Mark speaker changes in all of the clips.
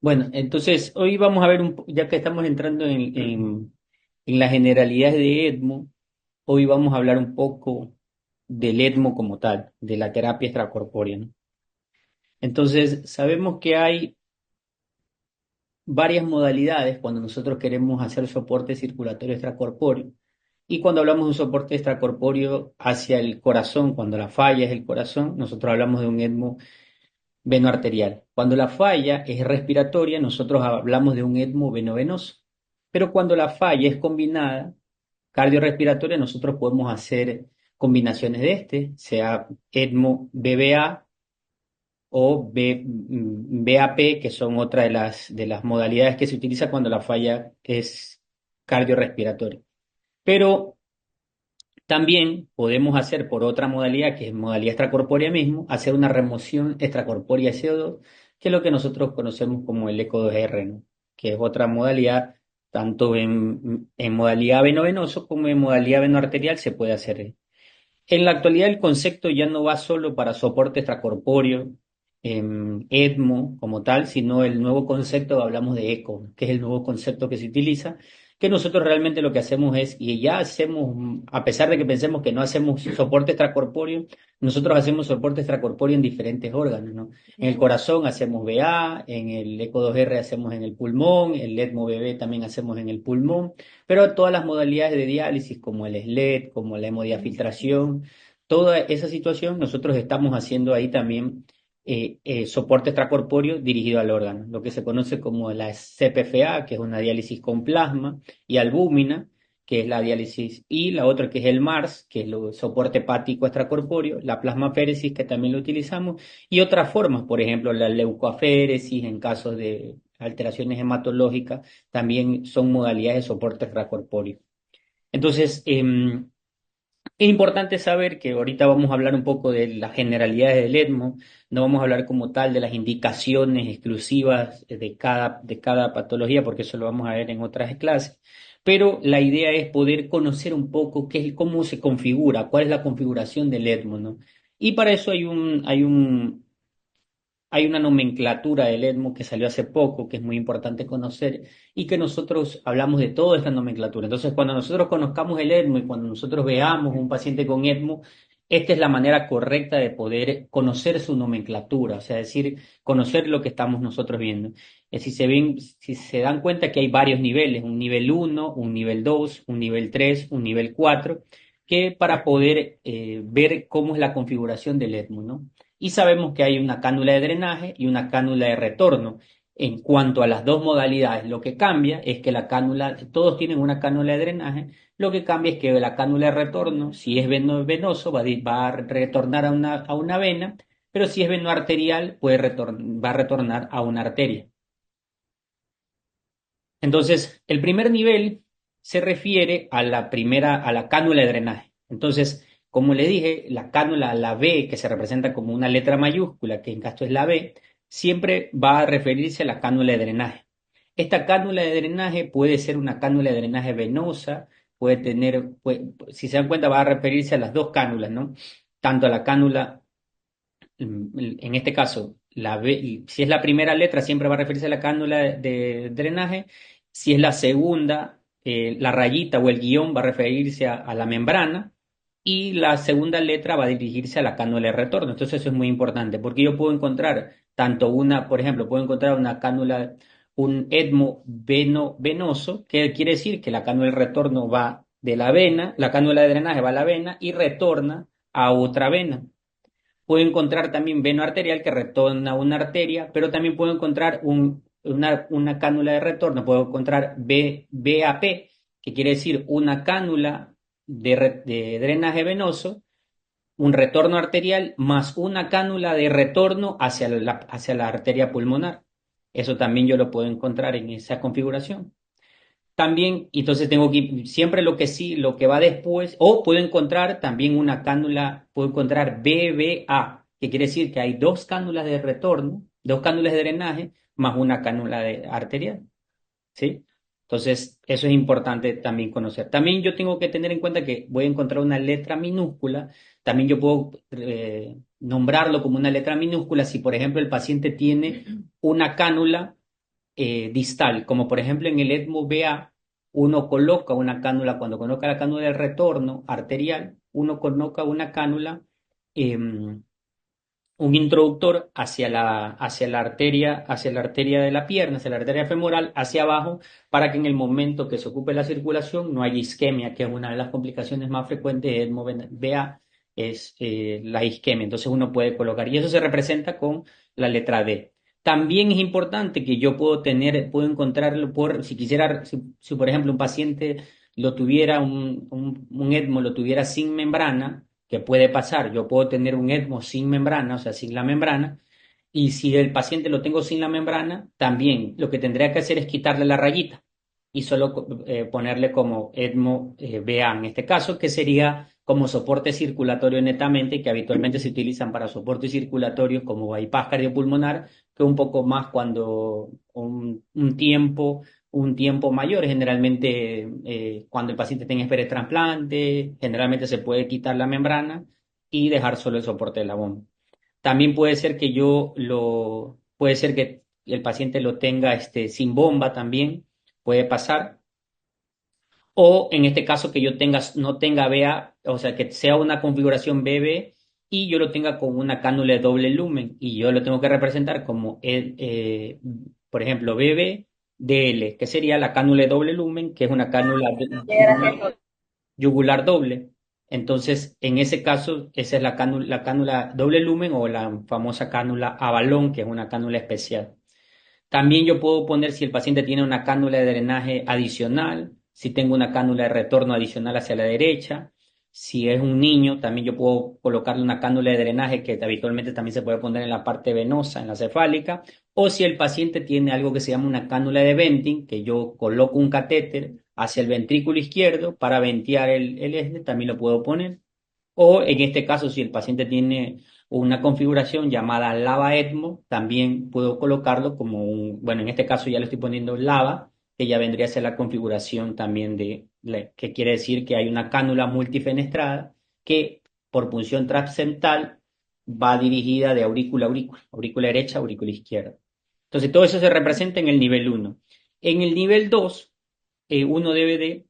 Speaker 1: Bueno, entonces hoy vamos a ver, ya que estamos entrando en las generalidades de EDMO, hoy vamos a hablar un poco del EDMO como tal, de la terapia extracorpórea, ¿no? Entonces, sabemos que hay varias modalidades cuando nosotros queremos hacer soporte circulatorio extracorpóreo. Y cuando hablamos de un soporte extracorpóreo hacia el corazón, cuando la falla es el corazón, nosotros hablamos de un EDMO venoarterial. Cuando la falla es respiratoria, nosotros hablamos de un ECMO venovenoso. Pero cuando la falla es combinada, cardiorrespiratoria, nosotros podemos hacer combinaciones de sea ECMO BBA o BAP, que son otra de las modalidades que se utiliza cuando la falla es cardiorrespiratoria. Pero también podemos hacer por otra modalidad, que es modalidad extracorpórea mismo, hacer una remoción extracorpórea de CO2, que es lo que nosotros conocemos como el ECO2R, ¿no? Que es otra modalidad, tanto en modalidad veno-venoso como en modalidad venoarterial se puede hacer. En la actualidad el concepto ya no va solo para soporte extracorpóreo, ECMO como tal, sino el nuevo concepto, hablamos de ECO, que es el nuevo concepto que se utiliza, que nosotros realmente lo que hacemos es, y ya hacemos, a pesar de que pensemos que no hacemos soporte extracorpóreo, nosotros hacemos soporte extracorpóreo en diferentes órganos, ¿no? En el corazón hacemos VA, en el ECO2R hacemos en el pulmón, el ECMO BB también hacemos en el pulmón, pero todas las modalidades de diálisis, como el SLED, como la hemodiafiltración, toda esa situación nosotros estamos haciendo ahí también soporte extracorpóreo dirigido al órgano, lo que se conoce como la CPFA, que es una diálisis con plasma, y albúmina, que es la diálisis, y la otra que es el MARS, que es el soporte hepático extracorpóreo, la plasmaféresis, que también lo utilizamos, y otras formas, por ejemplo, la leucoaféresis en casos de alteraciones hematológicas, también son modalidades de soporte extracorpóreo. Entonces, es importante saber que ahorita vamos a hablar un poco de las generalidades del ESMO, no vamos a hablar como tal de las indicaciones exclusivas de cada patología, porque eso lo vamos a ver en otras clases, pero la idea es poder conocer un poco qué es, cómo se configura, cuál es la configuración del ESMO, ¿no? Y para eso hay una nomenclatura del ESMO que salió hace poco, que es muy importante conocer, y que nosotros hablamos de toda esta nomenclatura. Entonces, cuando nosotros conozcamos el ESMO y cuando nosotros veamos un paciente con ESMO, esta es la manera correcta de poder conocer su nomenclatura, o sea, es decir, conocer lo que estamos nosotros viendo. Si se dan cuenta que hay varios niveles, un nivel uno, un nivel 2, un nivel 3, un nivel 4, que para poder ver cómo es la configuración del ESMO, ¿no? Y sabemos que hay una cánula de drenaje y una cánula de retorno. En cuanto a las dos modalidades, lo que cambia es que la cánula, todos tienen una cánula de drenaje, lo que cambia es que la cánula de retorno, si es venoso, va a retornar a una vena, pero si es veno arterial, va a retornar a una arteria. Entonces, el primer nivel se refiere a a la cánula de drenaje. Entonces, como le dije, la cánula, la B, que se representa como una letra mayúscula, que en caso es la B, siempre va a referirse a la cánula de drenaje. Esta cánula de drenaje puede ser una cánula de drenaje venosa, si se dan cuenta, va a referirse a las dos cánulas, ¿no? Tanto a la cánula en este caso, si es la primera letra, siempre va a referirse a la cánula de drenaje. Si es la segunda, la rayita o el guión va a referirse a la membrana. Y la segunda letra va a dirigirse a la cánula de retorno. Entonces eso es muy importante, porque yo puedo encontrar tanto una, por ejemplo, puedo encontrar una cánula, un etmo venoso, que quiere decir que la cánula de retorno va de la vena, la cánula de drenaje va a la vena y retorna a otra vena. Puedo encontrar también veno arterial que retorna a una arteria, pero también puedo encontrar una cánula de retorno, puedo encontrar BAP, que quiere decir una cánula de drenaje venoso, un retorno arterial, más una cánula de retorno hacia la arteria pulmonar. Eso también yo lo puedo encontrar en esa configuración. También, entonces tengo que siempre lo que sí, lo que va después, o puedo encontrar también una cánula, puedo encontrar BBA, que quiere decir que hay dos cánulas de retorno, dos cánulas de drenaje, más una cánula arterial, ¿sí? Entonces, eso es importante también conocer. También yo tengo que tener en cuenta que voy a encontrar una letra minúscula. También yo puedo nombrarlo como una letra minúscula si, por ejemplo, el paciente tiene una cánula distal, como por ejemplo en el ECMO VA, uno coloca una cánula, cuando coloca la cánula de retorno arterial, uno coloca una cánula, un introductor hacia la arteria de la pierna, hacia la arteria femoral, hacia abajo, para que en el momento que se ocupe la circulación no haya isquemia, que es una de las complicaciones más frecuentes de ECMO VA, es la isquemia. Entonces uno puede colocar, y eso se representa con la letra D. También es importante que yo puedo encontrarlo si quisiera, si por ejemplo un paciente lo tuviera, un ECMO lo tuviera sin membrana, que puede pasar. Yo puedo tener un ECMO sin membrana, o sea, sin la membrana, y si el paciente lo tengo sin la membrana, también lo que tendría que hacer es quitarle la rayita y solo ponerle como ECMO VA en este caso, que sería como soporte circulatorio netamente, que habitualmente se utilizan para soportes circulatorios como bypass cardiopulmonar, que un poco más cuando un tiempo mayor, generalmente cuando el paciente tenga trasplante, generalmente se puede quitar la membrana y dejar solo el soporte de la bomba. También puede ser que puede ser que el paciente lo tenga sin bomba también, puede pasar. O en este caso que no tenga BA, o sea, que sea una configuración BB y yo lo tenga con una cánula de doble lumen y yo lo tengo que representar como, por ejemplo, BB DL, que sería la cánula de doble lumen, que es una cánula yugular doble. Entonces, en ese caso, esa es la cánula doble lumen o la famosa cánula a balón, que es una cánula especial. También yo puedo poner si el paciente tiene una cánula de drenaje adicional, si tengo una cánula de retorno adicional hacia la derecha. Si es un niño, también yo puedo colocarle una cánula de drenaje que habitualmente también se puede poner en la parte venosa, en la cefálica. O si el paciente tiene algo que se llama una cánula de venting, que yo coloco un catéter hacia el ventrículo izquierdo para ventear también lo puedo poner. O en este caso, si el paciente tiene una configuración llamada lava ECMO, también puedo colocarlo como bueno, en este caso ya le estoy poniendo lava, que ya vendría a ser la configuración también que quiere decir que hay una cánula multifenestrada que por punción transeptal va dirigida de aurícula a aurícula, aurícula derecha, aurícula izquierda. Entonces, todo eso se representa en el nivel uno. En el nivel 2 uno debe de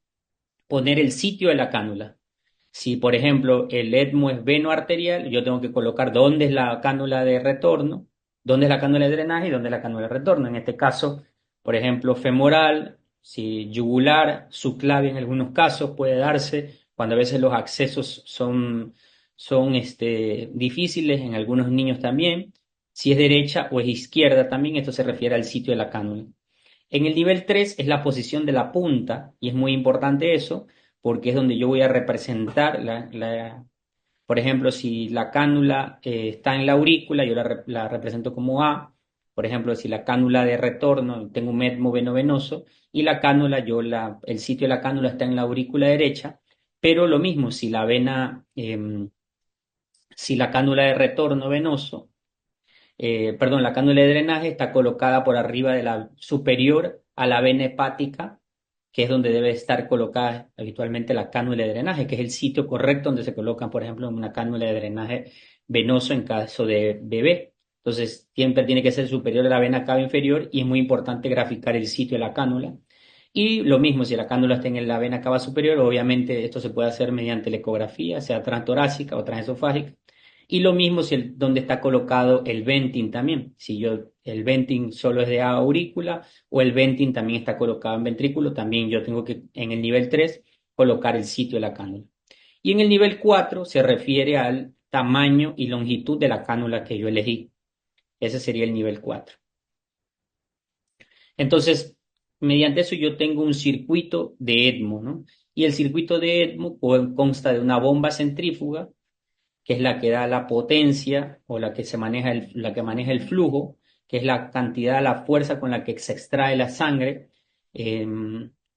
Speaker 1: poner el sitio de la cánula. Si, por ejemplo, el ECMO es veno arterial, yo tengo que colocar dónde es la cánula de retorno, dónde es la cánula de drenaje y dónde es la cánula de retorno. En este caso, por ejemplo, femoral, si yugular, subclavia en algunos casos puede darse cuando a veces los accesos son difíciles, en algunos niños también. Si es derecha o es izquierda también, esto se refiere al sitio de la cánula. En el nivel 3 es la posición de la punta y es muy importante eso porque es donde yo voy a representar por ejemplo, si la cánula está en la aurícula, yo la represento como A. Por ejemplo, si la cánula de retorno, tengo un metmo venoso y la cánula, el sitio de la cánula está en la aurícula derecha, pero lo mismo, si la cánula de retorno venoso perdón, la cánula de drenaje está colocada por arriba de la superior a la vena hepática, que es donde debe estar colocada habitualmente la cánula de drenaje, que es el sitio correcto donde se colocan, por ejemplo, una cánula de drenaje venoso en caso de bebé. Entonces, siempre tiene que ser superior a la vena cava inferior y es muy importante graficar el sitio de la cánula. Y lo mismo, si la cánula está en la vena cava superior, obviamente esto se puede hacer mediante la ecografía, sea transtorácica o transesofágica. Y lo mismo si donde está colocado el venting también. Si el venting solo es de aurícula o el venting también está colocado en ventrículo, también yo tengo que en el nivel 3 colocar el sitio de la cánula. Y en el nivel 4 se refiere al tamaño y longitud de la cánula que yo elegí. Ese sería el nivel 4. Entonces, mediante eso yo tengo un circuito de ECMO, ¿no? Y el circuito de ECMO consta de una bomba centrífuga que es la que da la potencia o la que la que maneja el flujo, que es la cantidad, la fuerza con la que se extrae la sangre, eh,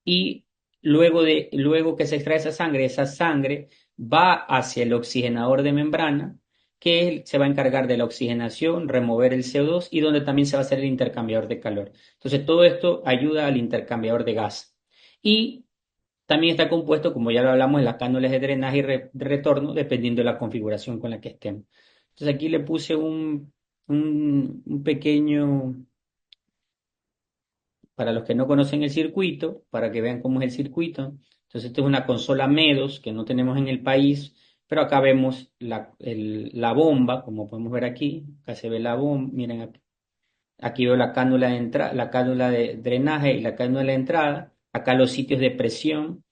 Speaker 1: y luego que se extrae esa sangre va hacia el oxigenador de membrana, que se va a encargar de la oxigenación, remover el CO2 y donde también se va a hacer el intercambiador de calor. Entonces, todo esto ayuda al intercambiador de gas. Y también está compuesto, como ya lo hablamos, de las cánulas de drenaje y de retorno, dependiendo de la configuración con la que estemos. Entonces aquí le puse un pequeño, para los que no conocen el circuito, para que vean cómo es el circuito. Entonces, esto es una consola Medos que no tenemos en el país, pero acá vemos la bomba, como podemos ver aquí. Acá se ve la bomba, miren aquí. Aquí veo la cánula de entrada, la cánula de drenaje y la cánula de entrada. Acá los sitios de presión.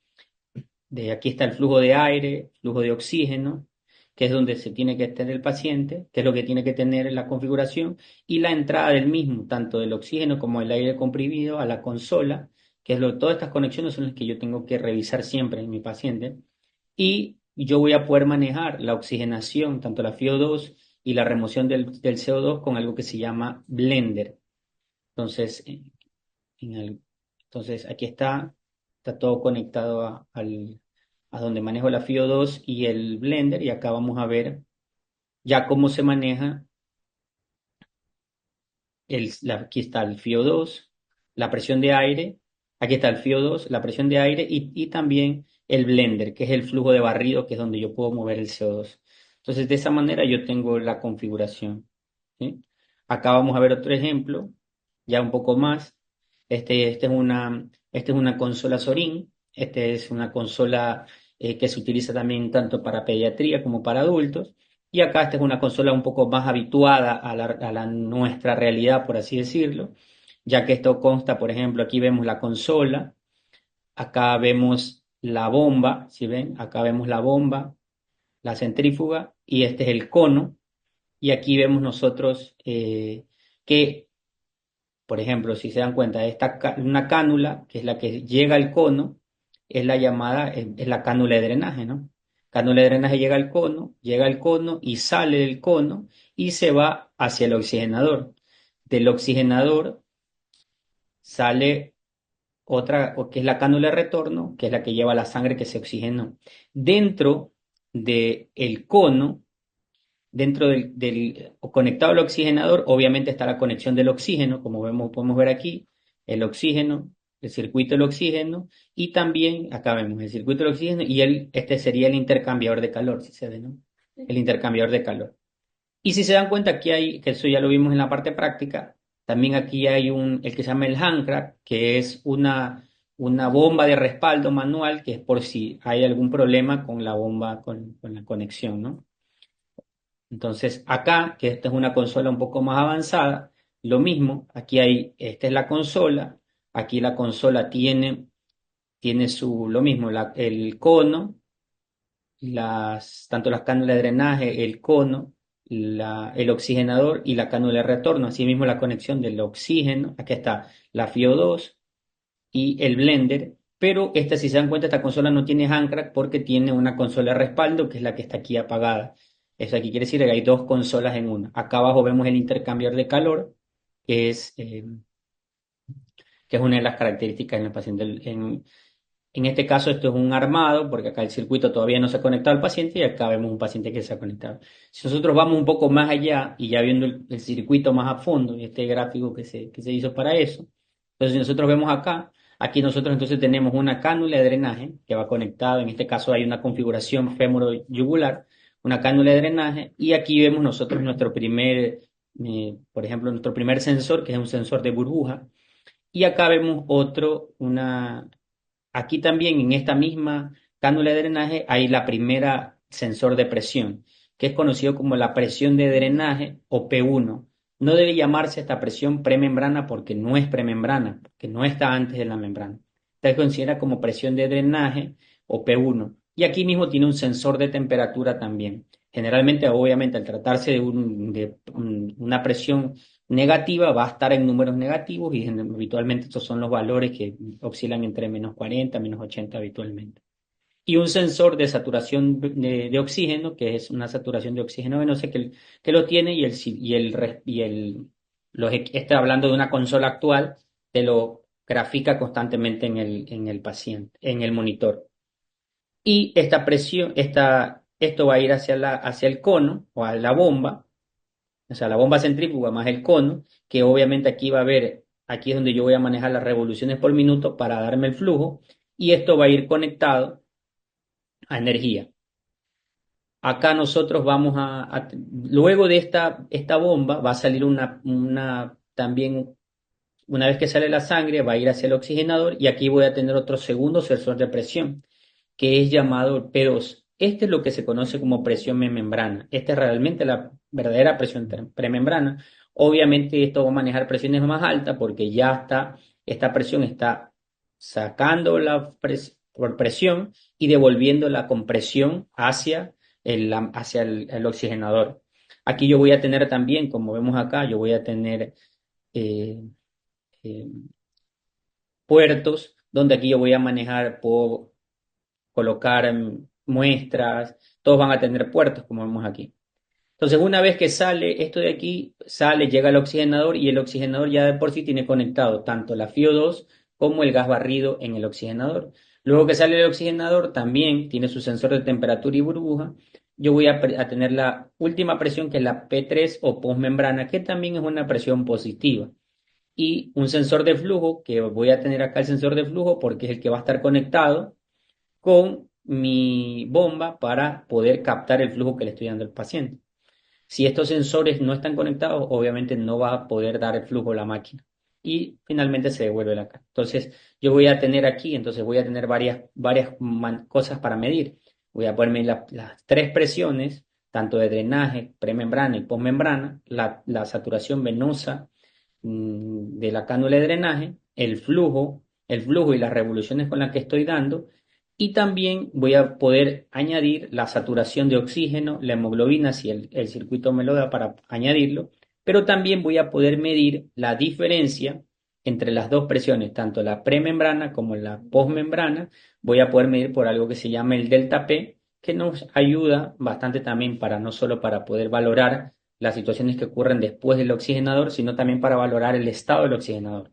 Speaker 1: De aquí está el flujo de aire, flujo de oxígeno, que es donde se tiene que tener el paciente, que es lo que tiene que tener en la configuración, y la entrada del mismo, tanto del oxígeno como del aire comprimido a la consola, que es todas estas conexiones son las que yo tengo que revisar siempre en mi paciente, y yo voy a poder manejar la oxigenación, tanto la FiO2 y la remoción del CO2 con algo que se llama blender. Entonces, en el- entonces aquí está todo conectado a donde manejo la FiO2 y el Blender, y acá vamos a ver ya cómo se maneja aquí está el FiO2, la presión de aire, aquí está el FiO2, la presión de aire y también el Blender, que es el flujo de barrido, que es donde yo puedo mover el CO2. Entonces, de esa manera yo tengo la configuración. ¿Sí? Acá vamos a ver otro ejemplo, ya un poco más. Este es una consola Sorin, este es una consola que se utiliza también tanto para pediatría como para adultos. Y acá esta es una consola un poco más habituada a nuestra realidad, por así decirlo, ya que esto consta, por ejemplo, aquí vemos la consola, acá vemos la bomba, ¿si ven? Acá vemos la bomba, la centrífuga, y este es el cono. Y aquí vemos nosotros que, por ejemplo, si se dan cuenta, una cánula, que es la que llega al cono, es la llamada, es la cánula de drenaje, ¿no? Cánula de drenaje llega al cono y sale del cono y se va hacia el oxigenador. Del oxigenador sale otra, que es la cánula de retorno, que es la que lleva la sangre que se oxigenó. Dentro del cono, o conectado al oxigenador, obviamente está la conexión del oxígeno, como podemos ver aquí, el oxígeno, el circuito del oxígeno, y también acá vemos el circuito del oxígeno, y este sería el intercambiador de calor, si se ve, ¿no? El intercambiador de calor. Y si se dan cuenta, aquí hay, que eso ya lo vimos en la parte práctica, también aquí hay el que se llama el handcrank, que es una bomba de respaldo manual, que es por si hay algún problema con la bomba, con la conexión, ¿no? Entonces, acá, que esta es una consola un poco más avanzada, lo mismo, esta es la consola, aquí la consola tiene lo mismo, el cono, tanto las cánulas de drenaje, el cono, el oxigenador y la cánula de retorno, asimismo la conexión del oxígeno, aquí está la FiO2 y el blender, pero si se dan cuenta, esta consola no tiene handcrank porque tiene una consola de respaldo, que es la que está aquí apagada. Eso aquí quiere decir que hay dos consolas en una. Acá abajo vemos el intercambiador de calor, que es, eh, que es una de las características en el paciente. En este caso, esto es un armado, porque acá el circuito todavía no se ha conectado al paciente y acá vemos un paciente que se ha conectado. Si nosotros vamos un poco más allá y ya viendo el circuito más a fondo, y este gráfico que se hizo para eso, entonces si nosotros vemos acá, aquí nosotros entonces tenemos una cánula de drenaje que va conectada, en este caso hay una configuración fémuro-yugular, una cánula de drenaje, y aquí vemos nosotros por ejemplo, nuestro primer sensor, que es un sensor de burbuja, y acá vemos aquí también en esta misma cánula de drenaje hay la primera sensor de presión, que es conocido como la presión de drenaje o P1. No debe llamarse esta presión premembrana porque no es premembrana, porque no está antes de la membrana. Se considera como presión de drenaje o P1. Y aquí mismo tiene un sensor de temperatura también. Generalmente, obviamente, al tratarse una presión negativa va a estar en números negativos y habitualmente estos son los valores que oscilan entre -40 -80 habitualmente. Y un sensor de saturación de oxígeno, que es una saturación de oxígeno venosa que lo tiene está hablando de una consola actual, te lo grafica constantemente en el paciente, en el monitor. Y esta presión, esto va a ir hacia el cono o a la bomba, o sea, la bomba centrífuga más el cono, que obviamente aquí es donde yo voy a manejar las revoluciones por minuto para darme el flujo, y esto va a ir conectado a energía. Acá nosotros vamos luego de esta bomba va a salir también, una vez que sale la sangre, va a ir hacia el oxigenador y aquí voy a tener otro segundo sensor de presión, que es llamado P2. Este es lo que se conoce como presión membrana. Esta es realmente la verdadera presión premembrana. Obviamente esto va a manejar presiones más altas porque esta presión está sacando por presión y devolviendo la compresión hacia el oxigenador. Aquí yo voy a tener también, como vemos acá, yo voy a tener eh, eh, puertos donde aquí yo voy a manejar, puedo colocar muestras, todos van a tener puertos, como vemos aquí. Entonces, una vez que sale esto de aquí, llega al oxigenador y el oxigenador ya de por sí tiene conectado tanto la FiO2 como el gas barrido en el oxigenador. Luego que sale el oxigenador, también tiene su sensor de temperatura y burbuja. Yo voy a tener la última presión, que es la P3 o postmembrana, que también es una presión positiva. Y un sensor de flujo, que voy a tener acá el sensor de flujo porque es el que va a estar conectado con mi bomba para poder captar el flujo que le estoy dando al paciente. Si estos sensores no están conectados, obviamente no va a poder dar el flujo a la máquina y finalmente se devuelve la carga. Entonces, yo voy a tener aquí, entonces voy a tener varias cosas para medir. Voy a ponerme las tres presiones, tanto de drenaje, premembrana y postmembrana, la saturación venosa de la cánula de drenaje, el flujo y las revoluciones con las que estoy dando, y también voy a poder añadir la saturación de oxígeno, la hemoglobina, si el circuito me lo da para añadirlo, pero también voy a poder medir la diferencia entre las dos presiones, tanto la premembrana como la postmembrana. Voy a poder medir por algo que se llama el delta P, que nos ayuda bastante también para no solo para poder valorar las situaciones que ocurren después del oxigenador, sino también para valorar el estado del oxigenador.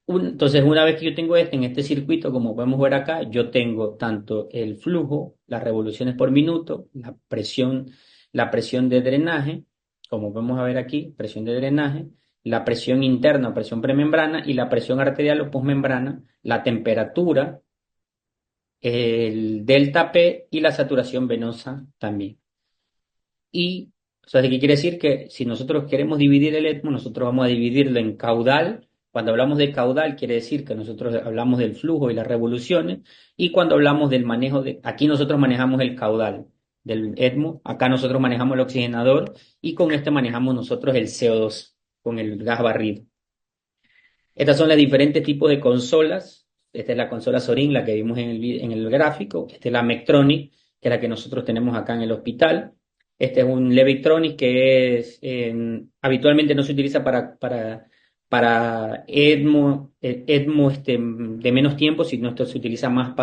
Speaker 1: Entonces, una vez que yo tengo en este circuito, como podemos ver acá, yo tengo tanto el flujo, las revoluciones por minuto, la presión de drenaje, como vamos a ver aquí, presión de drenaje, la presión interna, presión premembrana y la presión arterial o postmembrana, la temperatura, el delta P y la saturación venosa también. Y, o sea, ¿qué quiere decir? Que si nosotros queremos dividir el ETMO, nosotros vamos a dividirlo en caudal. Cuando hablamos de caudal, quiere decir que nosotros hablamos del flujo y las revoluciones. Y cuando hablamos del manejo aquí nosotros manejamos el caudal del ETMO. Acá nosotros manejamos el oxigenador y con este manejamos nosotros el CO2 con el gas barrido. Estas son las diferentes tipos de consolas. Esta es la consola Sorin, la que vimos en el gráfico. Esta es la Medtronic, que es la que nosotros tenemos acá en el hospital. Este es un Levitron que habitualmente no se utiliza para ECMO de menos tiempo, sino esto se utiliza más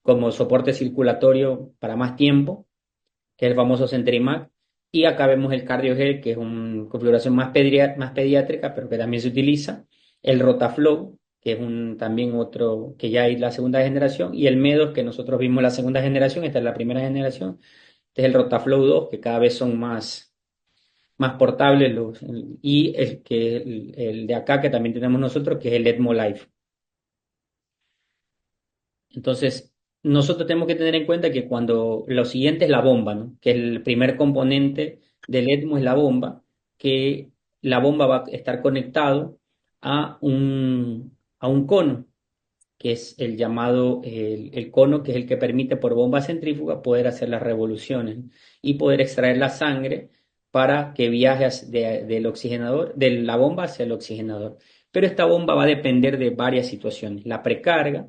Speaker 1: como soporte circulatorio para más tiempo, que es el famoso Centrimac. Y acá vemos el CardioGel, que es una configuración más pediátrica, pero que también se utiliza. El Rotaflow, que es también otro que ya hay la segunda generación. Y el Medos, que nosotros vimos la segunda generación, esta es la primera generación. Este es el Rotaflow 2, que cada vez son más portables. Y el de acá, que también tenemos nosotros, que es el ECMO Life. Entonces, nosotros tenemos que tener en cuenta que cuando lo siguiente es la bomba, ¿no? Que el primer componente del ECMO es la bomba, que la bomba va a estar conectado a un cono, que es el cono, que es el que permite por bomba centrífuga poder hacer las revoluciones y poder extraer la sangre para que viaje del oxigenador, de la bomba hacia el oxigenador. Pero esta bomba va a depender de varias situaciones: la precarga,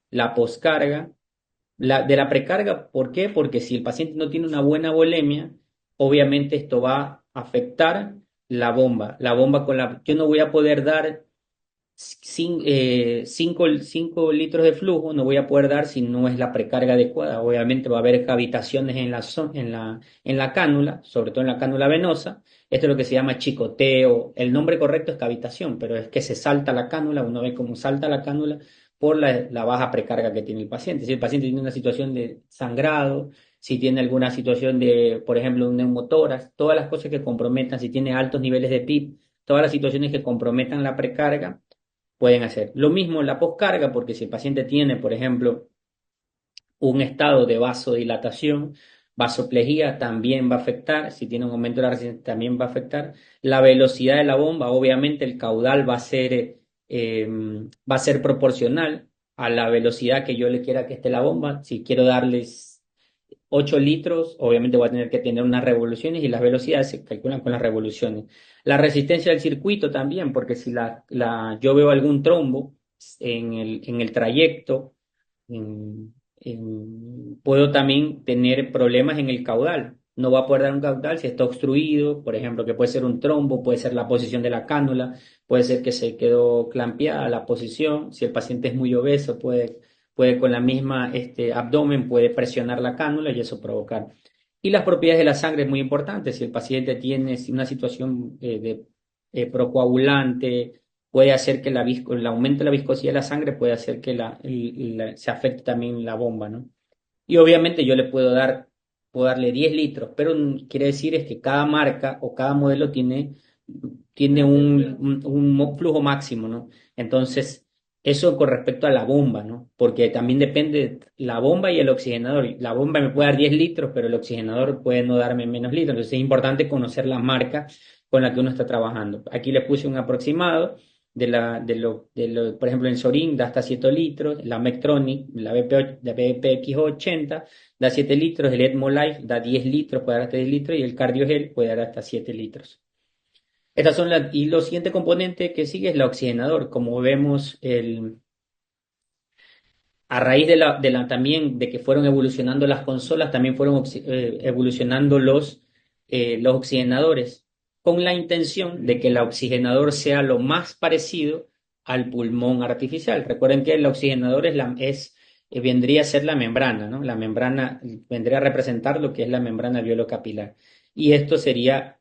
Speaker 1: la poscarga. De la precarga, ¿por qué? Porque si el paciente no tiene una buena volemia, obviamente esto va a afectar la bomba. La bomba yo no voy a poder dar 5 litros de flujo, no voy a poder dar si no es la precarga adecuada. Obviamente va a haber cavitaciones en la cánula, sobre todo en la cánula venosa. Esto es lo que se llama chicoteo. El nombre correcto es cavitación, pero es que se salta la cánula, uno ve cómo salta la cánula por la baja precarga que tiene el paciente. Si el paciente tiene una situación de sangrado, si tiene alguna situación de, por ejemplo, un neumotórax, todas las cosas que comprometan, si tiene altos niveles de PIB, todas las situaciones que comprometan la precarga, pueden hacer. Lo mismo en la poscarga, porque si el paciente tiene, por ejemplo, un estado de vasodilatación, vasoplejía también va a afectar, si tiene un aumento de la resistencia también va a afectar. La velocidad de la bomba, obviamente el caudal va a ser proporcional a la velocidad que yo le quiera que esté la bomba. Si quiero darles 8 litros, obviamente voy a tener que tener unas revoluciones y las velocidades se calculan con las revoluciones. La resistencia del circuito también, porque si yo veo algún trombo en el trayecto, puedo también tener problemas en el caudal. No va a poder dar un caudal si está obstruido, por ejemplo, que puede ser un trombo, puede ser la posición de la cánula, puede ser que se quedó clampeada la posición. Si el paciente es muy obeso, puede con la misma abdomen, puede presionar la cánula y eso provocar. Y las propiedades de la sangre es muy importante. Si el paciente tiene una situación procoagulante, puede hacer que el aumento de la viscosidad de la sangre puede hacer que se afecte también la bomba, ¿no? Y obviamente yo puedo darle 10 litros, pero quiere decir es que cada marca o cada modelo tiene un flujo máximo, ¿no? Entonces, eso con respecto a la bomba, ¿no? Porque también depende la bomba y el oxigenador. La bomba me puede dar 10 litros, pero el oxigenador puede no darme menos litros. Entonces, es importante conocer la marca con la que uno está trabajando. Aquí le puse un aproximado por ejemplo, en Sorin da hasta 7 litros, la Medtronic, la BPX80 da 7 litros, el Edmo Life da 10 litros, puede dar hasta 10 litros, y el Cardiogel puede dar hasta 7 litros. Y lo siguiente componente que sigue es la oxigenador. Como vemos, a raíz también de que fueron evolucionando las consolas, también fueron evolucionando los oxigenadores, con la intención de que el oxigenador sea lo más parecido al pulmón artificial. Recuerden que el oxigenador vendría a ser la membrana, ¿no? La membrana vendría a representar lo que es la membrana alveolo-capilar. Y esto sería,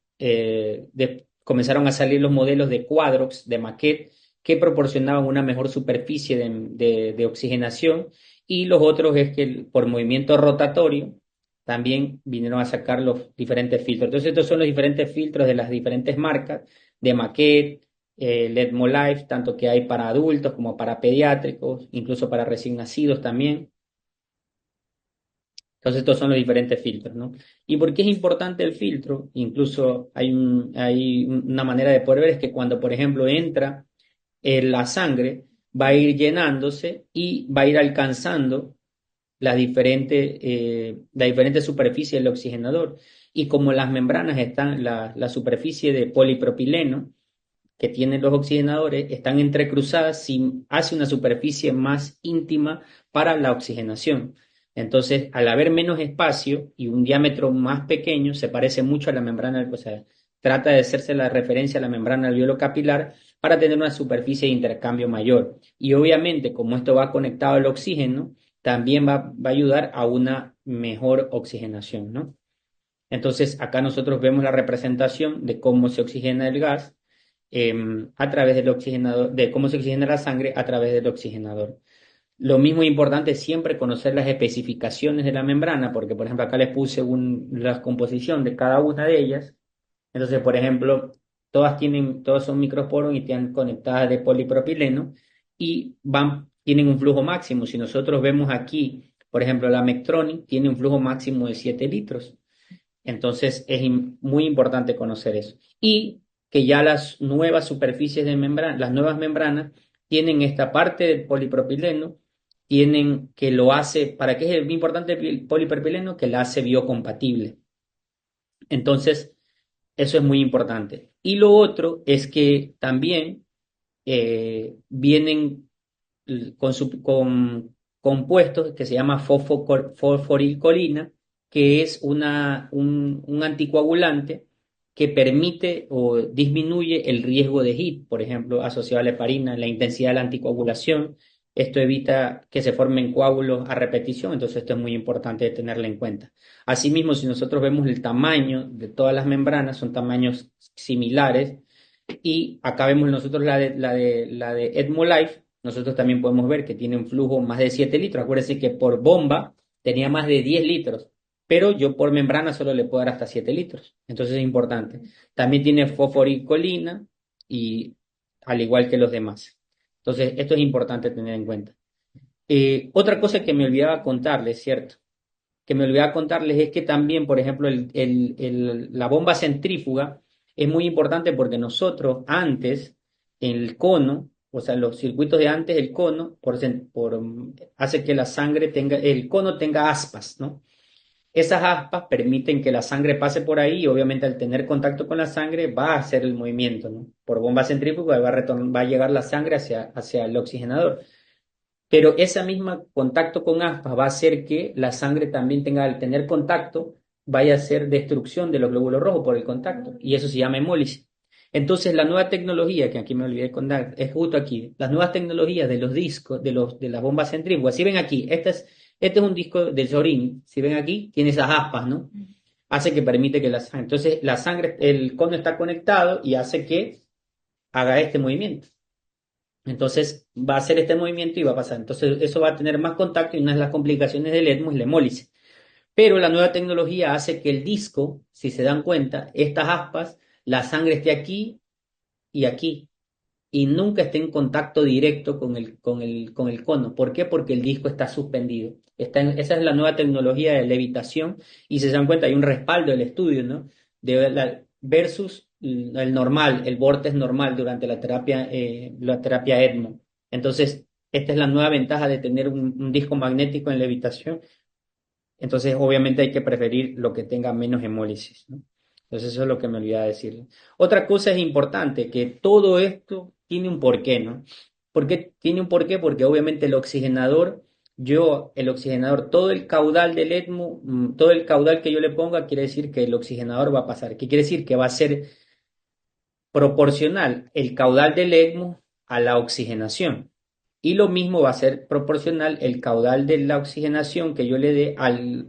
Speaker 1: comenzaron a salir los modelos de Quadrox, de Maquet, que proporcionaban una mejor superficie de oxigenación, y los otros es que por movimiento rotatorio también vinieron a sacar los diferentes filtros. Entonces estos son los diferentes filtros de las diferentes marcas de Maquet, Letmo Life, tanto que hay para adultos como para pediátricos, incluso para recién nacidos también. Entonces estos son los diferentes filtros, ¿no? ¿Y por qué es importante el filtro? Incluso hay una manera de poder ver, es que cuando, por ejemplo, entra la sangre, va a ir llenándose y va a ir alcanzando la diferente superficie del oxigenador. Y como las membranas están, la superficie de polipropileno que tienen los oxigenadores están entrecruzadas, hace una superficie más íntima para la oxigenación. Entonces, al haber menos espacio y un diámetro más pequeño, se parece mucho a la membrana, o sea, trata de hacerse la referencia a la membrana alveolo-capilar para tener una superficie de intercambio mayor. Y obviamente, como esto va conectado al oxígeno, también va a ayudar a una mejor oxigenación, ¿no? Entonces, acá nosotros vemos la representación de cómo se oxigena el gas a través del oxigenador, de cómo se oxigena la sangre a través del oxigenador. Lo mismo importante es siempre conocer las especificaciones de la membrana, porque por ejemplo acá les puse la composición de cada una de ellas. Entonces, por ejemplo, todas son microsporos y están conectadas de polipropileno y tienen un flujo máximo. Si nosotros vemos aquí, por ejemplo, la Medtronic tiene un flujo máximo de 7 litros. Entonces es muy importante conocer eso. Y que ya las nuevas superficies de membrana, las nuevas membranas, tienen esta parte del polipropileno, tienen que lo hace, ¿para qué es muy importante el polipropileno? Que la hace biocompatible. Entonces, eso es muy importante. Y lo otro es que también vienen con compuestos que se llama fosforilcolina, que es un anticoagulante que permite o disminuye el riesgo de HIT, por ejemplo, asociado a la heparina, la intensidad de la anticoagulación. Esto evita que se formen coágulos a repetición, entonces esto es muy importante tenerlo en cuenta. Asimismo, si nosotros vemos el tamaño de todas las membranas, son tamaños similares, y acá vemos nosotros la de Edmo Life. Nosotros también podemos ver que tiene un flujo más de 7 litros. Acuérdense que por bomba tenía más de 10 litros, pero yo por membrana solo le puedo dar hasta 7 litros. Entonces es importante. También tiene fosforicolina, y al igual que los demás. Entonces, esto es importante tener en cuenta. Otra cosa que me olvidaba contarles, ¿cierto? Que me olvidaba contarles es que también, por ejemplo, la bomba centrífuga es muy importante porque nosotros antes, el cono, o sea, los circuitos de antes, el cono, hace que la sangre tenga, el cono tenga aspas, ¿no? Esas aspas permiten que la sangre pase por ahí y obviamente al tener contacto con la sangre va a hacer el movimiento, ¿no? Por bomba centrífuga va a llegar la sangre hacia el oxigenador. Pero ese mismo contacto con aspas va a hacer que la sangre también tenga, al tener contacto, vaya a hacer destrucción de los glóbulos rojos por el contacto. Y eso se llama hemólisis. Entonces, la nueva tecnología, que aquí me olvidé de contar, es justo aquí, las nuevas tecnologías de los discos, de las bombas centrífugas. Si ven aquí, este es un disco del Sorin. Si ven aquí, tiene esas aspas, ¿no? Hace que permite que entonces la sangre, el cono está conectado y hace que haga este movimiento. Entonces va a hacer este movimiento y va a pasar. Entonces eso va a tener más contacto y una de las complicaciones del ESMO es la hemólisis. Pero la nueva tecnología hace que el disco, si se dan cuenta, estas aspas, la sangre esté aquí y aquí y nunca esté en contacto directo con el cono. ¿Por qué? Porque el disco está suspendido. Esa es la nueva tecnología de levitación y si se dan cuenta hay un respaldo del estudio, ¿no? Versus el normal, el vórtex normal durante la terapia ECMO. Entonces, esta es la nueva ventaja de tener un disco magnético en levitación. Entonces, obviamente hay que preferir lo que tenga menos hemólisis, ¿no? Entonces, eso es lo que me olvidaba decir. Otra cosa es importante, que todo esto tiene un porqué, ¿no? ¿Por qué tiene un porqué? Porque obviamente el oxigenador, todo el caudal del ECMO, todo el caudal que yo le ponga, quiere decir que el oxigenador va a pasar. ¿Qué quiere decir? Que va a ser proporcional el caudal del ECMO a la oxigenación. Y lo mismo va a ser proporcional el caudal de la oxigenación que yo le dé al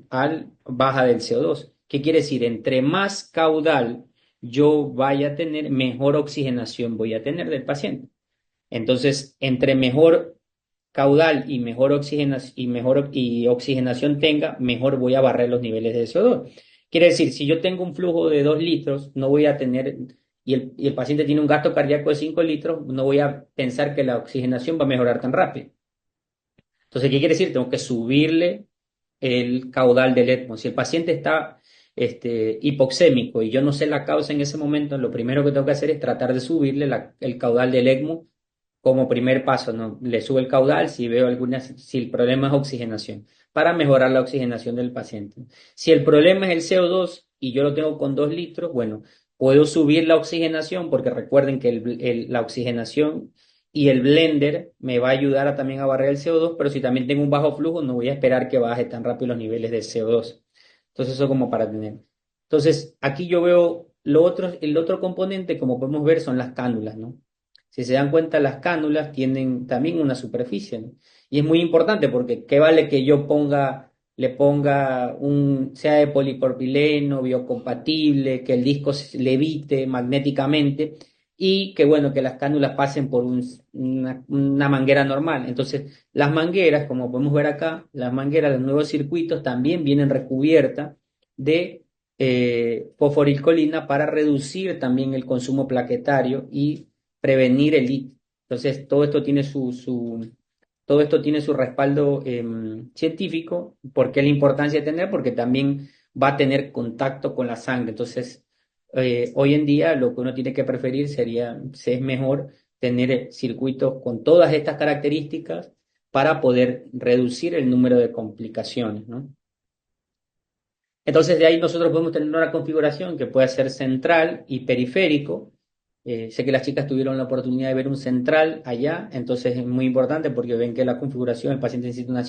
Speaker 1: baja del CO2. ¿Qué quiere decir? Entre más caudal yo vaya a tener, mejor oxigenación voy a tener del paciente. Entonces, entre mejor caudal y mejor oxigenación tenga, mejor voy a barrer los niveles de CO2. Quiere decir, si yo tengo un flujo de 2 litros, no voy a tener, y el paciente tiene un gasto cardíaco de 5 litros, no voy a pensar que la oxigenación va a mejorar tan rápido. Entonces, ¿qué quiere decir? Tengo que subirle el caudal del ECMO. Si el paciente está hipoxémico y yo no sé la causa en ese momento, lo primero que tengo que hacer es tratar de subirle el caudal del ECMO como primer paso, ¿no? Le subo el caudal si el problema es oxigenación, para mejorar la oxigenación del paciente. Si el problema es el CO2 y yo lo tengo con 2 litros, bueno, puedo subir la oxigenación porque recuerden que la oxigenación y el blender me va a ayudar también a barrer el CO2, pero si también tengo un bajo flujo, no voy a esperar que baje tan rápido los niveles de CO2. Entonces, eso como para tener. Entonces, aquí yo veo el otro componente, como podemos ver, son las cánulas, ¿no? Si se dan cuenta, las cánulas tienen también una superficie, ¿no? Y es muy importante porque ¿qué vale que yo le ponga sea de polipropileno, biocompatible, que el disco levite magnéticamente y que bueno, que las cánulas pasen por una manguera normal? Entonces, las mangueras, como podemos ver acá, las mangueras de los nuevos circuitos también vienen recubiertas de fosforilcolina para reducir también el consumo plaquetario y prevenir el IC. Entonces, todo esto tiene su respaldo científico. ¿Por qué la importancia de tener? Porque también va a tener contacto con la sangre. Entonces, hoy en día lo que uno tiene que preferir es mejor tener circuitos con todas estas características para poder reducir el número de complicaciones, ¿no? Entonces de ahí nosotros podemos tener una configuración que puede ser central y periférico. Sé que las chicas tuvieron la oportunidad de ver un central allá, entonces es muy importante porque ven que la configuración, el paciente necesita una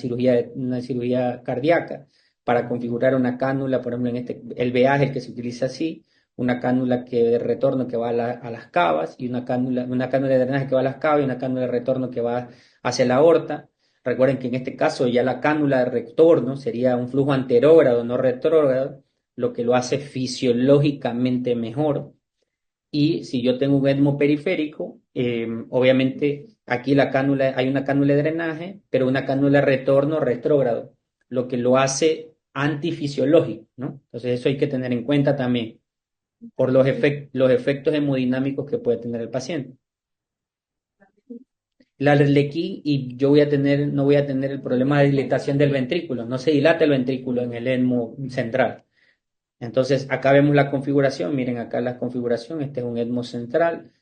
Speaker 1: cirugía cardíaca para configurar una cánula, por ejemplo, el VA es el que se utiliza así, una cánula de retorno que va a las cavas y una cánula de drenaje que va a las cavas y una cánula de retorno que va hacia la aorta. Recuerden que en este caso ya la cánula de retorno sería un flujo anterógrado, no retrógrado, lo que lo hace fisiológicamente mejor. Y si yo tengo un ECMO periférico, obviamente aquí hay una cánula de drenaje, pero una cánula de retorno retrógrado, lo que lo hace antifisiológico, ¿no? Entonces eso hay que tener en cuenta también por los efectos hemodinámicos que puede tener el paciente. el arlequín y yo no voy a tener el problema de dilatación del ventrículo, no se dilata el ventrículo en el etmo central. Entonces, acá vemos la configuración, miren acá la configuración, este es un etmo central,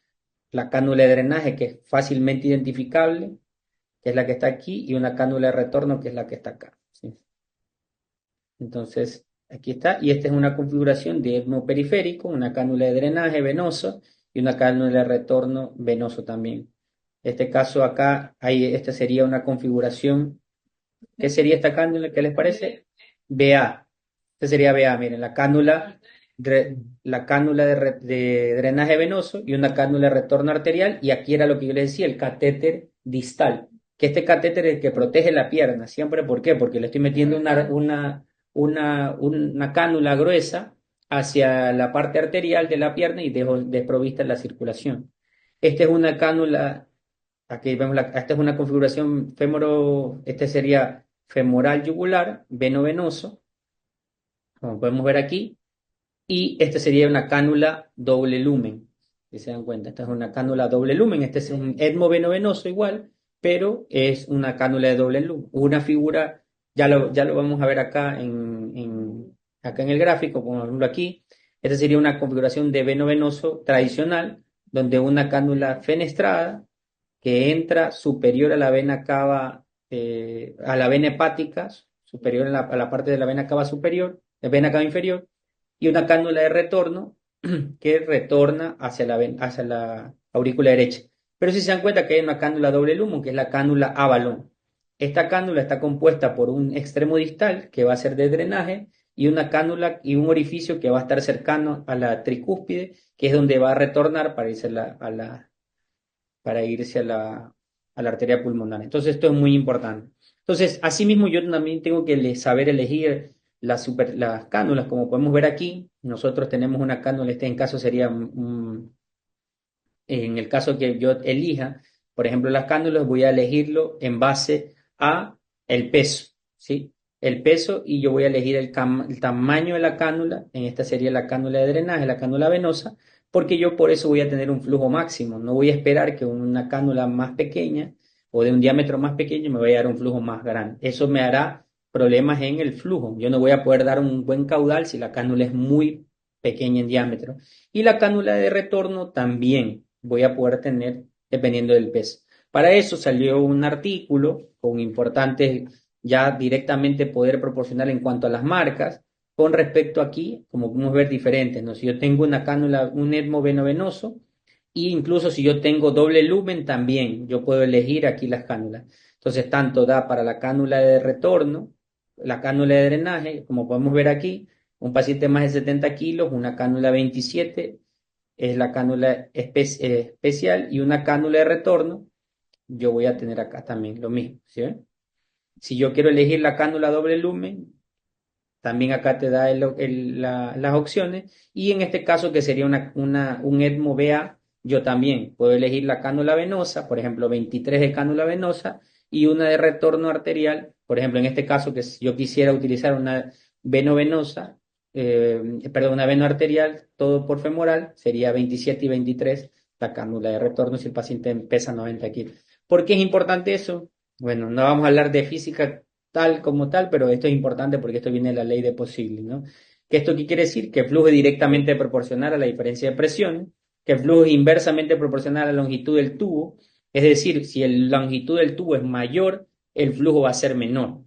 Speaker 1: la cánula de drenaje que es fácilmente identificable, que es la que está aquí, y una cánula de retorno que es la que está acá, ¿sí? Entonces, aquí está, y esta es una configuración de etmo periférico, una cánula de drenaje venoso y una cánula de retorno venoso también. Este caso acá, esta sería una configuración. ¿Qué sería esta cánula? ¿Qué les parece? BA. Esta sería BA, miren, la cánula de drenaje venoso y una cánula de retorno arterial, y aquí era lo que yo les decía, el catéter distal, que este catéter es el que protege la pierna, siempre, ¿por qué? Porque le estoy metiendo una cánula gruesa hacia la parte arterial de la pierna y dejo desprovista la circulación. Esta es una cánula. Aquí vemos esta es una configuración este sería femoral yugular, veno-venoso, como podemos ver aquí, y este sería una cánula doble lumen, si se dan cuenta, esta es una cánula doble lumen, este es un etmo veno-venoso igual, pero es una cánula de doble lumen, una figura, ya lo vamos a ver acá acá en el gráfico, como ejemplo aquí, esta sería una configuración de veno-venoso tradicional, donde una cánula fenestrada que entra superior a la vena cava, a la vena hepática, superior a la parte de la vena cava superior, de vena cava inferior, y una cánula de retorno que retorna hacia la aurícula derecha. Pero si se dan cuenta que hay una cánula doble lumen, que es la cánula Avalon. Esta cánula está compuesta por un extremo distal, que va a ser de drenaje, y una cánula y un orificio que va a estar cercano a la tricúspide, que es donde va a retornar para irse a la arteria pulmonar. Entonces, esto es muy importante. Entonces, asimismo, yo también tengo que saber elegir las cánulas. Como podemos ver aquí, nosotros tenemos una cánula, en caso sería, en el caso que yo elija, por ejemplo, las cánulas, voy a elegirlo en base a el peso, ¿sí? El peso, y yo voy a elegir el tamaño de la cánula, en esta sería la cánula de drenaje, la cánula venosa, porque yo por eso voy a tener un flujo máximo, no voy a esperar que una cánula más pequeña o de un diámetro más pequeño me vaya a dar un flujo más grande. Eso me hará problemas en el flujo. Yo no voy a poder dar un buen caudal si la cánula es muy pequeña en diámetro. Y la cánula de retorno también voy a poder tener dependiendo del peso. Para eso salió un artículo con importantes ya directamente poder proporcionar en cuanto a las marcas, con respecto aquí, como podemos ver diferentes, ¿no? Si yo tengo una cánula, un etmo veno-venoso, e incluso si yo tengo doble lumen también, yo puedo elegir aquí las cánulas. Entonces, tanto da para la cánula de retorno, la cánula de drenaje, como podemos ver aquí, un paciente más de 70 kilos, una cánula 27 es la cánula especial, y una cánula de retorno, yo voy a tener acá también lo mismo, ¿sí ven? Si yo quiero elegir la cánula doble lumen, también acá te da las opciones, y en este caso que sería un ETMO BA, yo también puedo elegir la cánula venosa, por ejemplo 23 de cánula venosa, y una de retorno arterial, por ejemplo en este caso que si yo quisiera utilizar una veno-venosa, perdón, una veno-arterial, todo por femoral, sería 27 y 23 la cánula de retorno si el paciente pesa 90 kilos. ¿Por qué es importante eso? Bueno, no vamos a hablar de física tal como tal, pero esto es importante porque esto viene de la ley de Poiseuille, ¿no? ¿Que esto qué quiere decir? Que el flujo es directamente proporcional a la diferencia de presión, que el flujo es inversamente proporcional a la longitud del tubo, es decir, si la longitud del tubo es mayor, el flujo va a ser menor.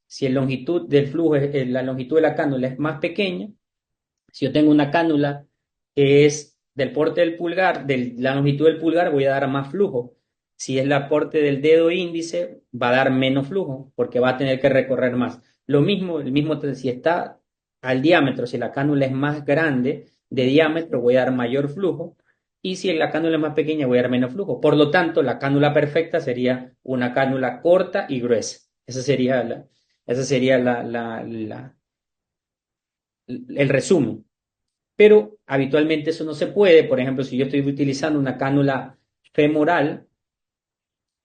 Speaker 1: Si la longitud del flujo, la longitud de la cánula es más pequeña, si yo tengo una cánula que es del porte del pulgar, de la longitud del pulgar, voy a dar más flujo. Si es la porte del dedo índice, va a dar menos flujo porque va a tener que recorrer más. Lo mismo, si está al diámetro, si la cánula es más grande de diámetro, voy a dar mayor flujo. Y si la cánula es más pequeña, voy a dar menos flujo. Por lo tanto, la cánula perfecta sería una cánula corta y gruesa. Esa sería el resumen. Pero habitualmente eso no se puede. Por ejemplo, si yo estoy utilizando una cánula femoral,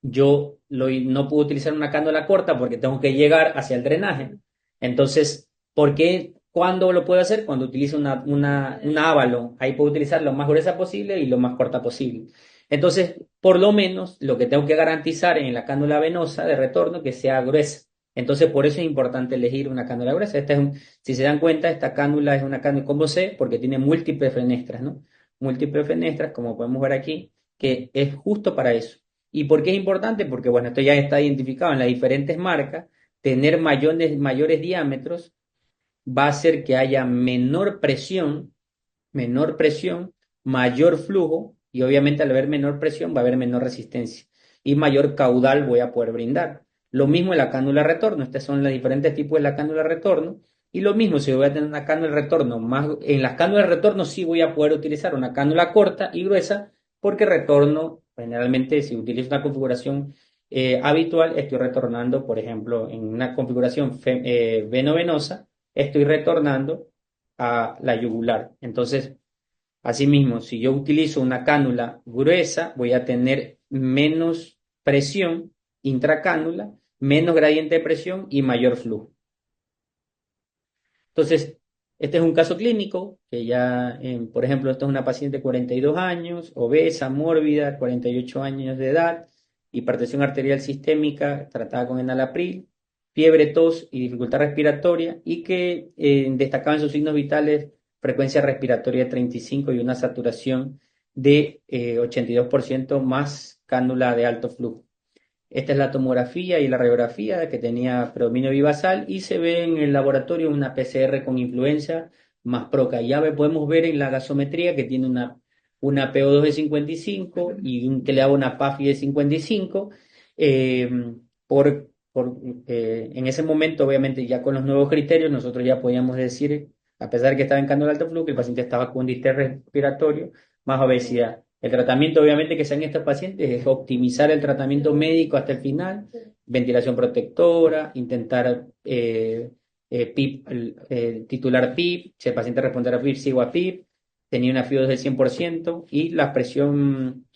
Speaker 1: no puedo utilizar una cánula corta porque tengo que llegar hacia el drenaje. Entonces, ¿por qué? ¿Cuándo lo puedo hacer? Cuando utilizo una Avalon. Ahí puedo utilizar lo más gruesa posible y lo más corta posible. Entonces, por lo menos, lo que tengo que garantizar en la cánula venosa de retorno que sea gruesa. Entonces, por eso es importante elegir una cánula gruesa. Si se dan cuenta, esta cánula es una cánula con C porque tiene múltiples fenestras, ¿no? Múltiples fenestras, como podemos ver aquí, que es justo para eso. ¿Y por qué es importante? Porque, bueno, esto ya está identificado en las diferentes marcas. Tener mayores diámetros va a hacer que haya menor presión, mayor flujo y obviamente al haber menor presión va a haber menor resistencia y mayor caudal voy a poder brindar. Lo mismo en la cánula retorno, estos son los diferentes tipos de la cánula retorno y lo mismo si voy a tener una cánula retorno más, en las cánulas retorno sí voy a poder utilizar una cánula corta y gruesa porque retorno generalmente si utilizo una configuración habitual estoy retornando por ejemplo en una configuración venovenosa estoy retornando a la yugular. Entonces, asimismo, si yo utilizo una cánula gruesa, voy a tener menos presión intracánula, menos gradiente de presión y mayor flujo. Entonces, este es un caso clínico que ya, por ejemplo, esto es una paciente de 42 años, obesa, mórbida, 48 años de edad, hipertensión arterial sistémica, tratada con enalapril, fiebre, tos y dificultad respiratoria, y que destacaban sus signos vitales frecuencia respiratoria de 35 y una saturación de 82% más cánula de alto flujo. Esta es la tomografía y la radiografía que tenía predominio vivasal y se ve en el laboratorio una PCR con influenza más proca. Ya podemos ver en la gasometría que tiene una PO2 de 55 y que le hago una PAFI de 55. Eh, en ese momento, obviamente, ya con los nuevos criterios, nosotros ya podíamos decir, a pesar de que estaba en cánula de alto flujo, que el paciente estaba con distrés respiratorio más obesidad. El tratamiento, obviamente, que sean estos pacientes es optimizar el tratamiento médico hasta el final, ventilación protectora, intentar PIP, titular PIP, si el paciente responde a PIP, sigo a PIP, tenía una FIO2 del 100% y la presión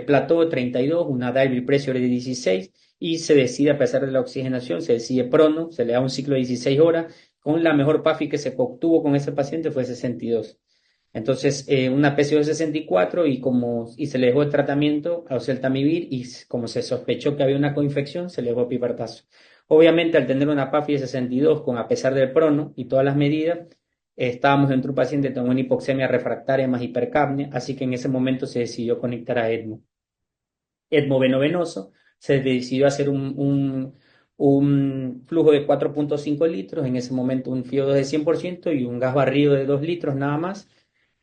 Speaker 1: plató de 32, una diary pressure de 16 y se decide, a pesar de la oxigenación, se decide prono, se le da un ciclo de 16 horas, con la mejor PAFI que se obtuvo con ese paciente fue 62. Entonces, una PCO de 64 y se le dejó el tratamiento a oseltamivir y como se sospechó que había una coinfección, se le dejó pipertazo. Obviamente, al tener una PAFI de 62, a pesar del prono y todas las medidas, estábamos dentro de un paciente con una hipoxemia refractaria más hipercapnia, así que en ese momento se decidió conectar a ECMO. ECMO venovenoso, se decidió hacer un flujo de 4,5 litros, en ese momento un FIO2 de 100% y un gas barrido de 2 litros nada más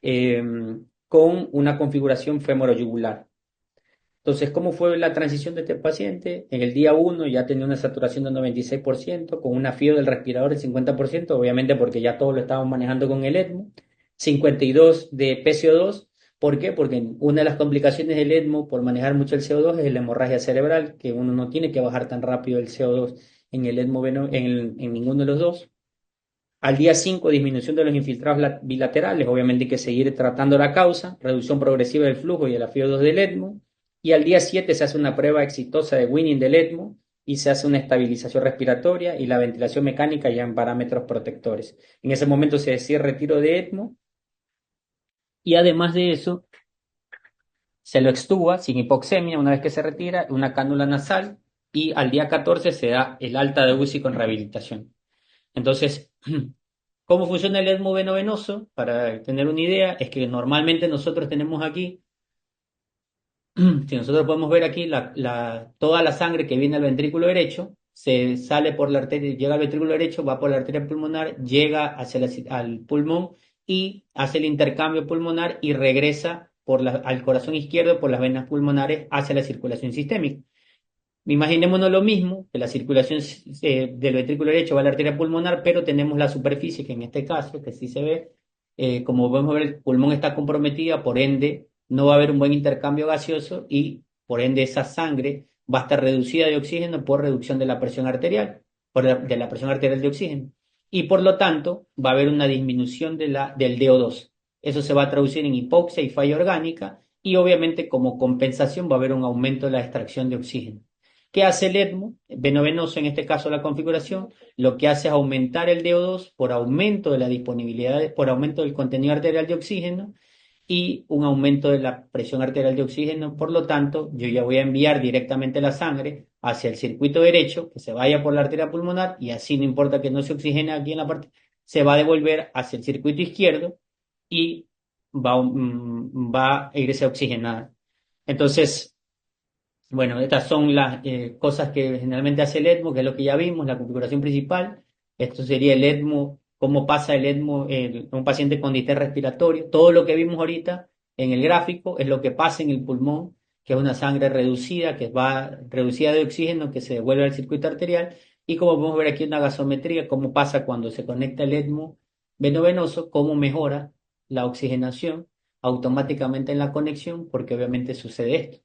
Speaker 1: eh, con una configuración femoroyugular. Entonces, ¿cómo fue la transición de este paciente? En el día 1 ya tenía una saturación del 96%, con una FIO del respirador del 50%, obviamente porque ya todo lo estábamos manejando con el ECMO, 52 de PCO2. ¿Por qué? Porque una de las complicaciones del ECMO por manejar mucho el CO2 es la hemorragia cerebral, que uno no tiene que bajar tan rápido el CO2 en el ECMO, en ninguno de los dos. Al día 5, disminución de los infiltrados bilaterales, obviamente hay que seguir tratando la causa, reducción progresiva del flujo y de la FIO2 del ECMO. Y al día 7 se hace una prueba exitosa de winning del ECMO y se hace una estabilización respiratoria y la ventilación mecánica ya en parámetros protectores. En ese momento se decide retiro de ECMO y además de eso se lo extuba sin hipoxemia una vez que se retira, una cánula nasal y al día 14 se da el alta de UCI con rehabilitación. Entonces, ¿cómo funciona el ECMO venovenoso? Para tener una idea, es que normalmente nosotros tenemos aquí, si nosotros podemos ver aquí, toda la sangre que viene al ventrículo derecho, se sale por la arteria, llega al ventrículo derecho, va por la arteria pulmonar, llega al pulmón y hace el intercambio pulmonar y regresa al corazón izquierdo por las venas pulmonares hacia la circulación sistémica. Imaginémonos lo mismo, que la circulación del ventrículo derecho va a la arteria pulmonar, pero tenemos la superficie, que en este caso, que sí se ve, como podemos ver, el pulmón está comprometida, por ende, no va a haber un buen intercambio gaseoso y, por ende, esa sangre va a estar reducida de oxígeno por reducción de la presión arterial, de la presión arterial de oxígeno. Y, por lo tanto, va a haber una disminución del DO2. Eso se va a traducir en hipoxia y falla orgánica y, obviamente, como compensación va a haber un aumento de la extracción de oxígeno. ¿Qué hace el ECMO? Venovenoso, en este caso la configuración, lo que hace es aumentar el DO2 por aumento de la disponibilidad, por aumento del contenido arterial de oxígeno y un aumento de la presión arterial de oxígeno. Por lo tanto, yo ya voy a enviar directamente la sangre hacia el circuito derecho, que se vaya por la arteria pulmonar y así no importa que no se oxigene aquí en la parte, se va a devolver hacia el circuito izquierdo y va a irse oxigenada. Entonces, bueno, estas son las cosas que generalmente hace el ECMO, que es lo que ya vimos, la configuración principal. Esto sería el ECMO, cómo pasa el ECMO en un paciente con distrés respiratorio. Todo lo que vimos ahorita en el gráfico es lo que pasa en el pulmón, que es una sangre reducida, que va reducida de oxígeno, que se devuelve al circuito arterial. Y como podemos ver aquí una gasometría, cómo pasa cuando se conecta el ECMO veno-venoso, cómo mejora la oxigenación automáticamente en la conexión, porque obviamente sucede esto.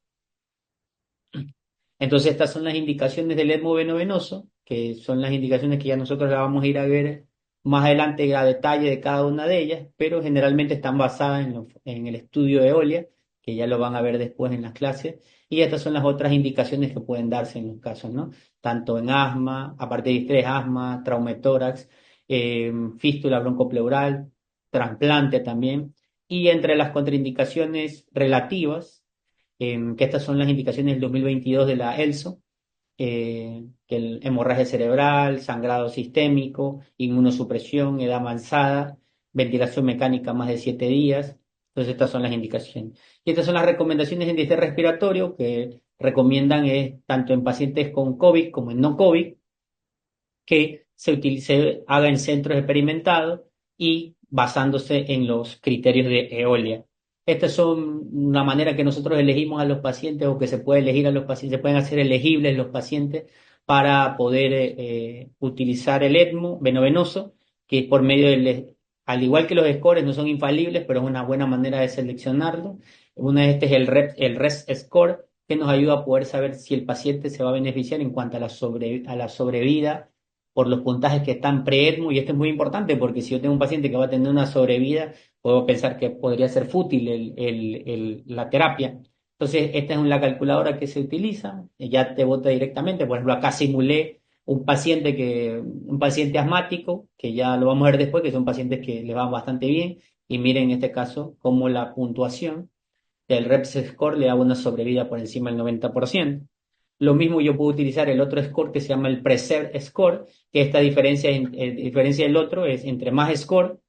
Speaker 1: Entonces, estas son las indicaciones del ECMO veno-venoso, que son las indicaciones que ya nosotros la vamos a ir a ver más adelante a detalle de cada una de ellas, pero generalmente están basadas en el estudio de Eolia, que ya lo van a ver después en las clases, y estas son las otras indicaciones que pueden darse en los casos, ¿no? Tanto en asma, aparte de estrés, asma, traumatórax, fístula broncopleural, trasplante también, y entre las contraindicaciones relativas, que estas son las indicaciones del 2022 de la ELSO, que el hemorragia cerebral, sangrado sistémico, inmunosupresión, edad avanzada, ventilación mecánica más de 7 días. Entonces estas son las indicaciones. Y estas son las recomendaciones en distrés respiratorio que recomiendan tanto en pacientes con COVID como en no COVID, que se haga en centros experimentados y basándose en los criterios de Eolia. Estas son una manera que nosotros elegimos a los pacientes o que se puede elegir a los pacientes, se pueden hacer elegibles los pacientes para poder utilizar el ECMO venovenoso, que por medio al igual que los scores no son infalibles, pero es una buena manera de seleccionarlo. Una de estas es el REST score, que nos ayuda a poder saber si el paciente se va a beneficiar en cuanto a a la sobrevida por los puntajes que están pre-ECMO, y esto es muy importante porque si yo tengo un paciente que va a tener una sobrevida, puedo pensar que podría ser fútil la terapia. Entonces, esta es la calculadora que se utiliza, ya te bota directamente. Por ejemplo, acá simulé un paciente asmático, que ya lo vamos a ver después, que son pacientes que le van bastante bien, y miren en este caso cómo la puntuación del REPS score le da una sobrevida por encima del 90%. Lo mismo yo puedo utilizar el otro score que se llama el Preserve Score, que esta diferencia del otro es entre más score,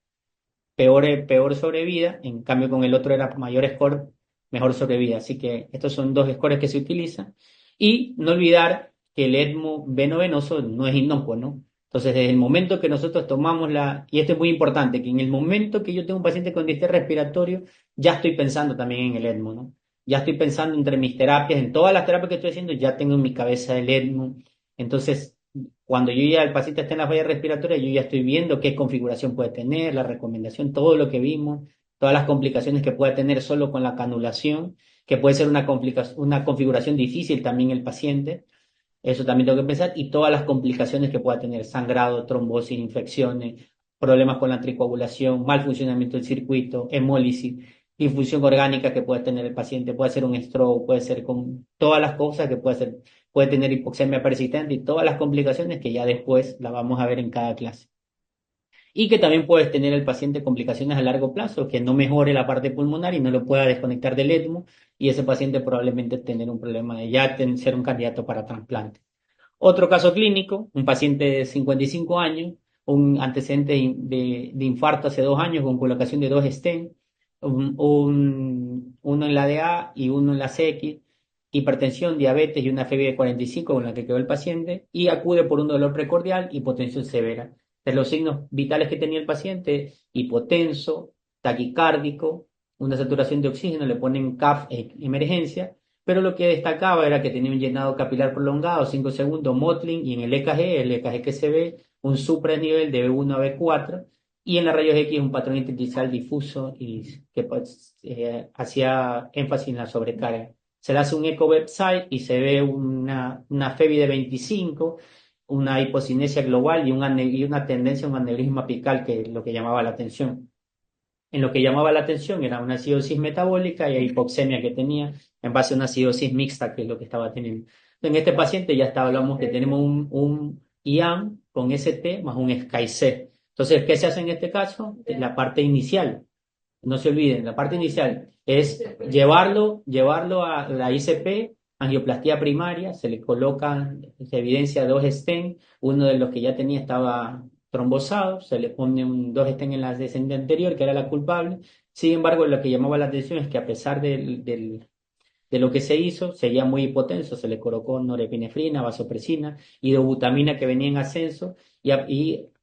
Speaker 1: peor sobrevida, en cambio con el otro era mayor score, mejor sobrevida. Así que estos son dos scores que se utilizan. Y no olvidar que el ECMO veno-venoso no es inocuo, ¿no? Entonces, desde el momento que nosotros tomamos y esto es muy importante, que en el momento que yo tengo un paciente con distrés respiratorio, ya estoy pensando también en el ECMO, ¿no? Ya estoy pensando entre mis terapias, en todas las terapias que estoy haciendo, ya tengo en mi cabeza el ECMO. Entonces, cuando el paciente está en la falla respiratoria, yo ya estoy viendo qué configuración puede tener, la recomendación, todo lo que vimos, todas las complicaciones que puede tener solo con la canulación, que puede ser una configuración difícil también el paciente. Eso también tengo que pensar, y todas las complicaciones que pueda tener: sangrado, trombosis, infecciones, problemas con la anticoagulación, mal funcionamiento del circuito, hemólisis, infusión orgánica que puede tener el paciente, puede ser un stroke, puede ser con todas las cosas que puede ser, puede tener hipoxemia persistente y todas las complicaciones que ya después la vamos a ver en cada clase. Y que también puedes tener el paciente complicaciones a largo plazo, que no mejore la parte pulmonar y no lo pueda desconectar del ECMO, y ese paciente probablemente tener un problema de ya ser un candidato para trasplante. Otro caso clínico: un paciente de 55 años, un antecedente de infarto hace 2 años con colocación de dos stent, uno en la DA y uno en la CX, hipertensión, diabetes y una fiebre de 45 con la que quedó el paciente, y acude por un dolor precordial, hipotensión severa. De los signos vitales que tenía el paciente: hipotenso, taquicárdico, una saturación de oxígeno, le ponen CAF emergencia, pero lo que destacaba era que tenía un llenado capilar prolongado, 5 segundos, mottling, y en el EKG que se ve, un supranivel de B1 a B4, y en la rayos X un patrón intersticial difuso y que pues, hacía énfasis en la sobrecarga. Se le hace un eco website y se ve una FEBI de 25, una hipocinesia global y una tendencia a un aneurisma apical, que es lo que llamaba la atención. En lo que llamaba la atención era una acidosis metabólica y hipoxemia que tenía en base a una acidosis mixta, que es lo que estaba teniendo. En este paciente ya hablamos que tenemos un IAM con ST más un SCAI-C. Entonces, ¿qué se hace en este caso? En la parte inicial, no se olviden, la parte inicial es llevarlo a la ICP, angioplastía primaria, se le colocan, se evidencia dos stents, uno de los que ya tenía estaba trombosado, se le pone dos stents en la descendente anterior, que era la culpable. Sin embargo, lo que llamaba la atención es que a pesar de lo que se hizo, seguía muy hipotenso, se le colocó norepinefrina, vasopresina y dobutamina que venía en ascenso, y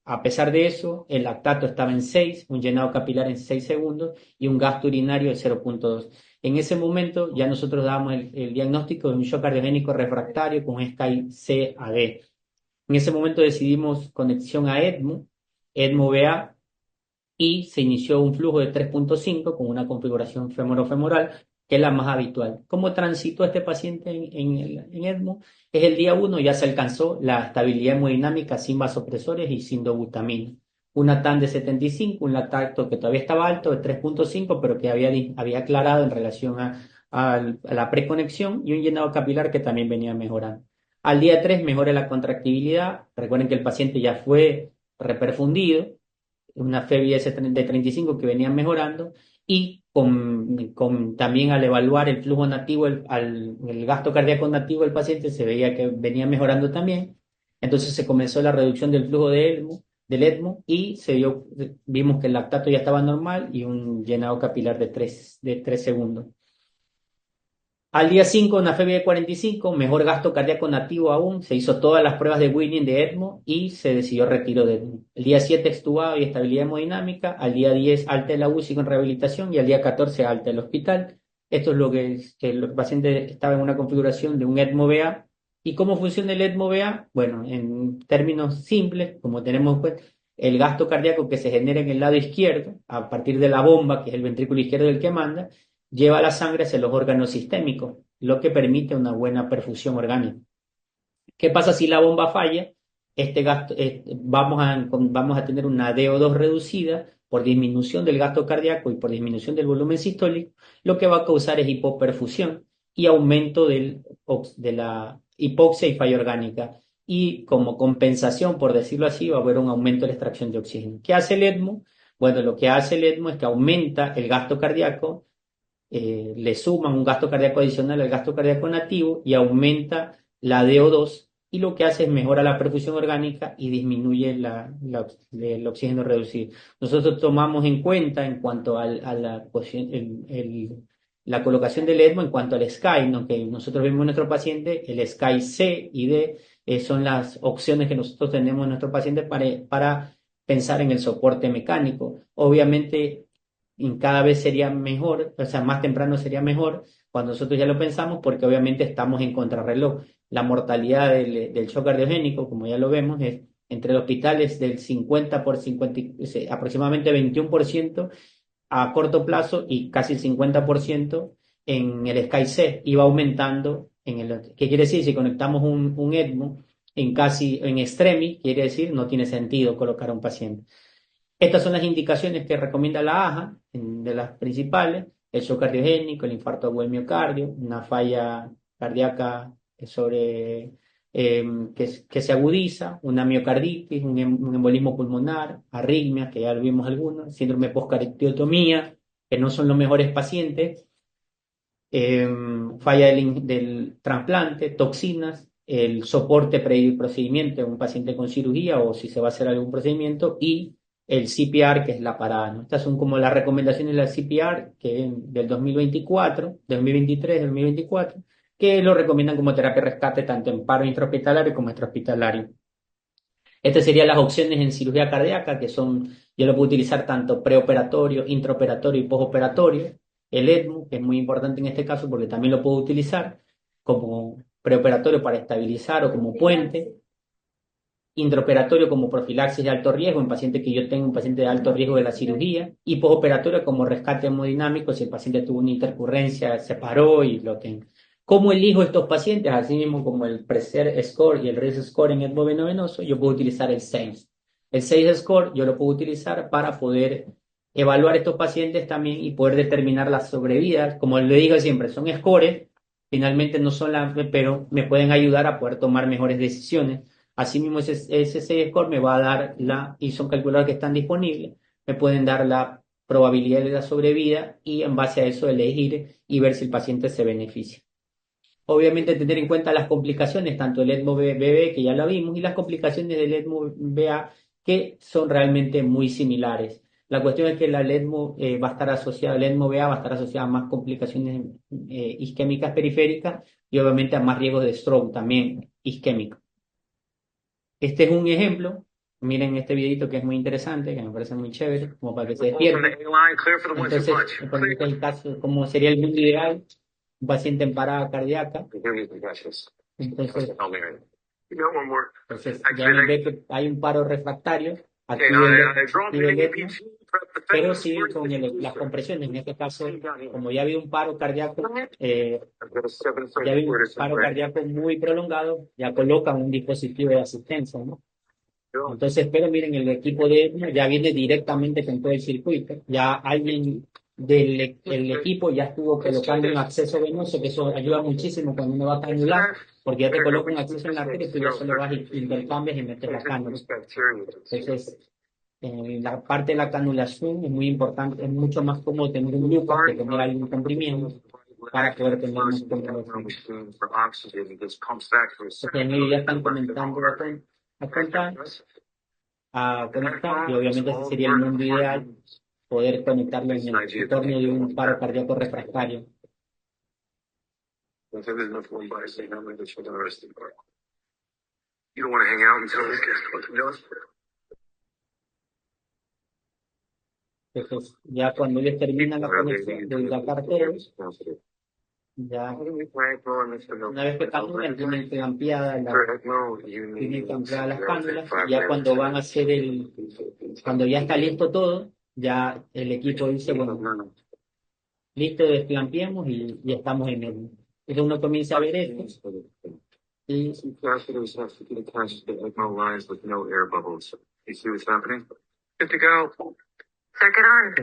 Speaker 1: a pesar de eso, el lactato estaba en 6, un llenado capilar en 6 segundos y un gasto urinario de 0,2. En ese momento ya nosotros dábamos el diagnóstico de un shock cardiogénico refractario con SCAI-C-AD. En ese momento decidimos conexión a ECMO, ECMO-VA, y se inició un flujo de 3,5 con una configuración femorofemoral, que es la más habitual. ¿Cómo transitó este paciente en ECMO? Es el día 1, ya se alcanzó la estabilidad hemodinámica sin vasopresores y sin dobutamina. Una TAN de 75, un lactato que todavía estaba alto de 3,5, pero que había aclarado en relación a la preconexión, y un llenado capilar que también venía mejorando. Al día 3 mejora la contractibilidad. Recuerden que el paciente ya fue reperfundido, una FEBI-S de 35 que venían mejorando, y también al evaluar el flujo nativo, el gasto cardíaco nativo del paciente se veía que venía mejorando también. Entonces se comenzó la reducción del flujo del ECMO, y vimos que el lactato ya estaba normal y un llenado capilar de tres segundos. Al día 5, una FEBI de 45, mejor gasto cardíaco nativo aún, se hizo todas las pruebas de Winning de ECMO y se decidió retiro de ECMO. El día 7, extubado y estabilidad hemodinámica. Al día 10, alta de la UCI con rehabilitación, y al día 14, alta del hospital. Esto es lo que el paciente estaba en una configuración de un ECMO-VA. ¿Y cómo funciona el ECMO-VA? Bueno, en términos simples, como tenemos pues, el gasto cardíaco que se genera en el lado izquierdo, a partir de la bomba, que es el ventrículo izquierdo del que manda, lleva la sangre hacia los órganos sistémicos, lo que permite una buena perfusión orgánica. ¿Qué pasa si la bomba falla? Vamos a tener una DO2 reducida por disminución del gasto cardíaco y por disminución del volumen sistólico, lo que va a causar es hipoperfusión y aumento de la hipoxia y falla orgánica. Y como compensación, por decirlo así, va a haber un aumento de la extracción de oxígeno. ¿Qué hace el ECMO? Bueno, lo que hace el ECMO es que aumenta el gasto cardíaco, le suman un gasto cardíaco adicional al gasto cardíaco nativo y aumenta la DO2, y lo que hace es mejora la perfusión orgánica y disminuye el oxígeno reducido. Nosotros tomamos en cuenta en cuanto a la colocación del ECMO en cuanto al SCAI, ¿no? Que nosotros vemos en nuestro paciente, el SCAI C y D son las opciones que nosotros tenemos en nuestro paciente para pensar en el soporte mecánico. Obviamente, y cada vez sería mejor, o sea, más temprano sería mejor cuando nosotros ya lo pensamos, porque obviamente estamos en contrarreloj. La mortalidad del shock cardiogénico, como ya lo vemos, es entre el hospital es del 50 por 50, aproximadamente 21% a corto plazo y casi el 50% en el SCAI-C, y va aumentando ¿qué quiere decir? Si conectamos un ECMO en extremis, quiere decir no tiene sentido colocar a un paciente. Estas son las indicaciones que recomienda la AJA, de las principales: el shock cardiogénico, el infarto agudo del miocardio, una falla cardíaca que se agudiza, una miocarditis, un embolismo pulmonar, arritmias, que ya lo vimos algunos, síndrome postcardiectomía, que no son los mejores pacientes, falla del trasplante, toxinas, el soporte procedimiento en un paciente con cirugía o si se va a hacer algún procedimiento, y el CPR, que es la parada, ¿no? Estas son como las recomendaciones de la CPR del 2024, 2023, 2024, que lo recomiendan como terapia de rescate tanto en paro intrahospitalario como extrahospitalario. Estas serían las opciones en cirugía cardíaca, yo lo puedo utilizar tanto preoperatorio, intraoperatorio y postoperatorio. El ECMO, que es muy importante en este caso porque también lo puedo utilizar como preoperatorio para estabilizar o como puente, intraoperatorio como profilaxis de alto riesgo en paciente que yo tengo, un paciente de alto riesgo de la cirugía, y postoperatorio como rescate hemodinámico si el paciente tuvo una intercurrencia, se paró y lo tengo. ¿Cómo elijo estos pacientes? Así mismo como el PRESER score y el RIS score en ECMO venoso, yo puedo utilizar el 6. El 6 score yo lo puedo utilizar para poder evaluar estos pacientes también y poder determinar las sobrevidas. Como le digo siempre, son scores, finalmente no son pero me pueden ayudar a poder tomar mejores decisiones. Asimismo, ese 6 score me va a dar y son calculadores que están disponibles, me pueden dar probabilidad de la sobrevida y en base a eso elegir y ver si el paciente se beneficia. Obviamente tener en cuenta las complicaciones, tanto el ESMO-BB, que ya lo vimos, y las complicaciones del ESMO-BA, que son realmente muy similares. La cuestión es que la ESMO va a estar asociada, el ESMO-BA va a estar asociada a más complicaciones isquémicas periféricas y obviamente a más riesgos de stroke también isquémico. Este es un ejemplo. Miren este videito que es muy interesante, que me parece muy chévere, como para que se despierten. Entonces, por este es el caso, como sería el mundo ideal, un paciente en parada cardíaca. Entonces, ya ve que hay un paro refractario, activa el ECMO, pero sigue con las compresiones. En este caso, como ya había un paro cardíaco, ya había un paro cardíaco muy prolongado, ya colocan un dispositivo de asistencia, ¿no? Entonces, pero miren, el equipo de ECMO ya viene directamente con todo el circuito. Ya alguien del equipo ya estuvo colocando un acceso venoso, que eso ayuda muchísimo cuando uno va a canular, porque ya te coloca un acceso en la arteria y tú ya solo vas y intercambias y metes la cánula. Entonces, la parte de la canulación es muy importante, es mucho más cómodo tener un lucas que tener algún comprimiento para poder tener más canulación. Entonces, ya están comentando a conectar y obviamente ese sería el mundo ideal, poder conectarlo en el entorno de un paro cardíaco refractario. Entonces, ya cuando ellos terminan la conexión de la cartera, ya una vez que canulan, tienen que ampliar las cánulas, y ya cuando van a hacer cuando ya está listo todo, ya el equipo dice, bueno, listo, desclampiemos y estamos en el. Entonces uno comienza a ver esto. Y, o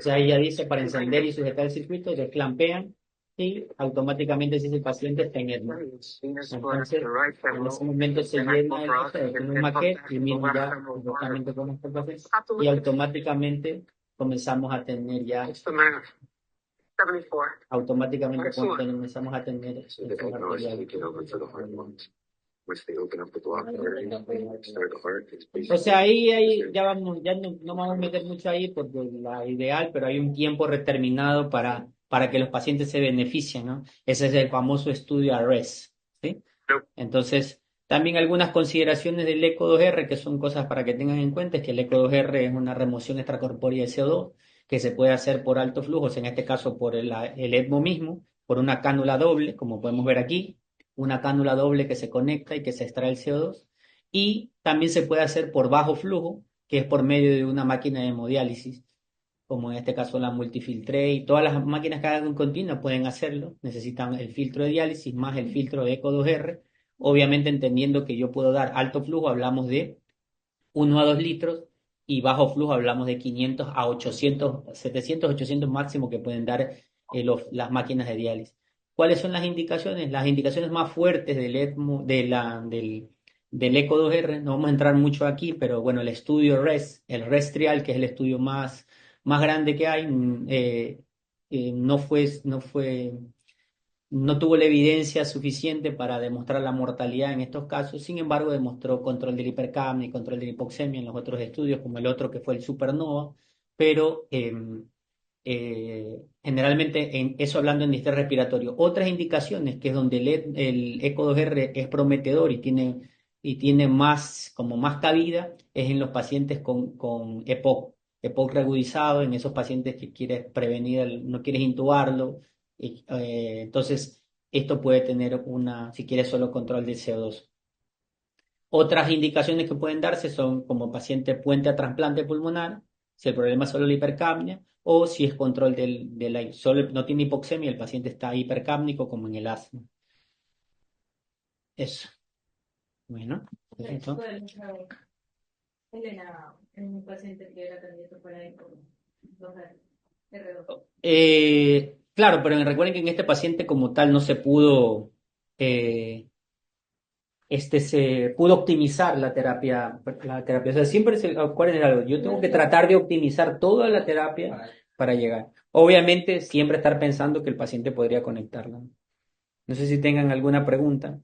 Speaker 1: sea, ahí ya dice para encender y sujetar el circuito, desclampean y automáticamente si el paciente está en ECMO. Entonces, en ese momento se llena un maquete y miren ya exactamente cómo está el paciente y automáticamente comenzamos a tener ya automáticamente comenzamos a tener estos arteriales. O sea, ahí ya vamos, ya no vamos a meter mucho ahí porque la ideal, pero hay un tiempo determinado para que los pacientes se beneficien, ¿no? Ese es el famoso estudio ARRES, ¿sí? Entonces, también algunas consideraciones del ECO2R, que son cosas para que tengan en cuenta, es que el ECO2R es una remoción extracorpórea de CO2 que se puede hacer por altos flujos, en este caso por el ECMO mismo, por una cánula doble, como podemos ver aquí, una cánula doble que se conecta y que se extrae el CO2, y también se puede hacer por bajo flujo, que es por medio de una máquina de hemodiálisis, como en este caso la multifiltrate, y todas las máquinas que hagan un continuo pueden hacerlo, necesitan el filtro de diálisis más el filtro de ECO2R, obviamente entendiendo que yo puedo dar alto flujo, hablamos de 1 a 2 litros, y bajo flujo hablamos de 500 a 800, 700, 800 máximo que pueden dar las máquinas de diálisis. ¿Cuáles son las indicaciones? Las indicaciones más fuertes del ECMO, del ECO2R, no vamos a entrar mucho aquí, pero bueno, el estudio RES, el RES trial, que es el estudio más grande que hay, no tuvo la evidencia suficiente para demostrar la mortalidad en estos casos, sin embargo demostró control de la hipercapnia y control de la hipoxemia en los otros estudios, como el otro que fue el Supernova, pero generalmente eso hablando en distrés respiratorio. Otras indicaciones, que es donde el ECO2R es prometedor y tiene como más cabida, es en los pacientes con EPOC reagudizado, en esos pacientes que quieres prevenir, no quieres intubarlo. Entonces, esto puede tener si quieres, solo control del CO2. Otras indicaciones que pueden darse son como paciente puente a trasplante pulmonar, si el problema es solo la hipercapnia, o si es control solo no tiene hipoxemia y el paciente está hipercápnico, como en el asma. Eso. Bueno, eso. Elena, en un paciente que era candidato para claro, pero recuerden que en este paciente como tal no se pudo se pudo optimizar la terapia. O sea, siempre acuérdense algo, yo tengo que tratar de optimizar toda la terapia para llegar. Obviamente, siempre estar pensando que el paciente podría conectarla. No sé si tengan alguna pregunta.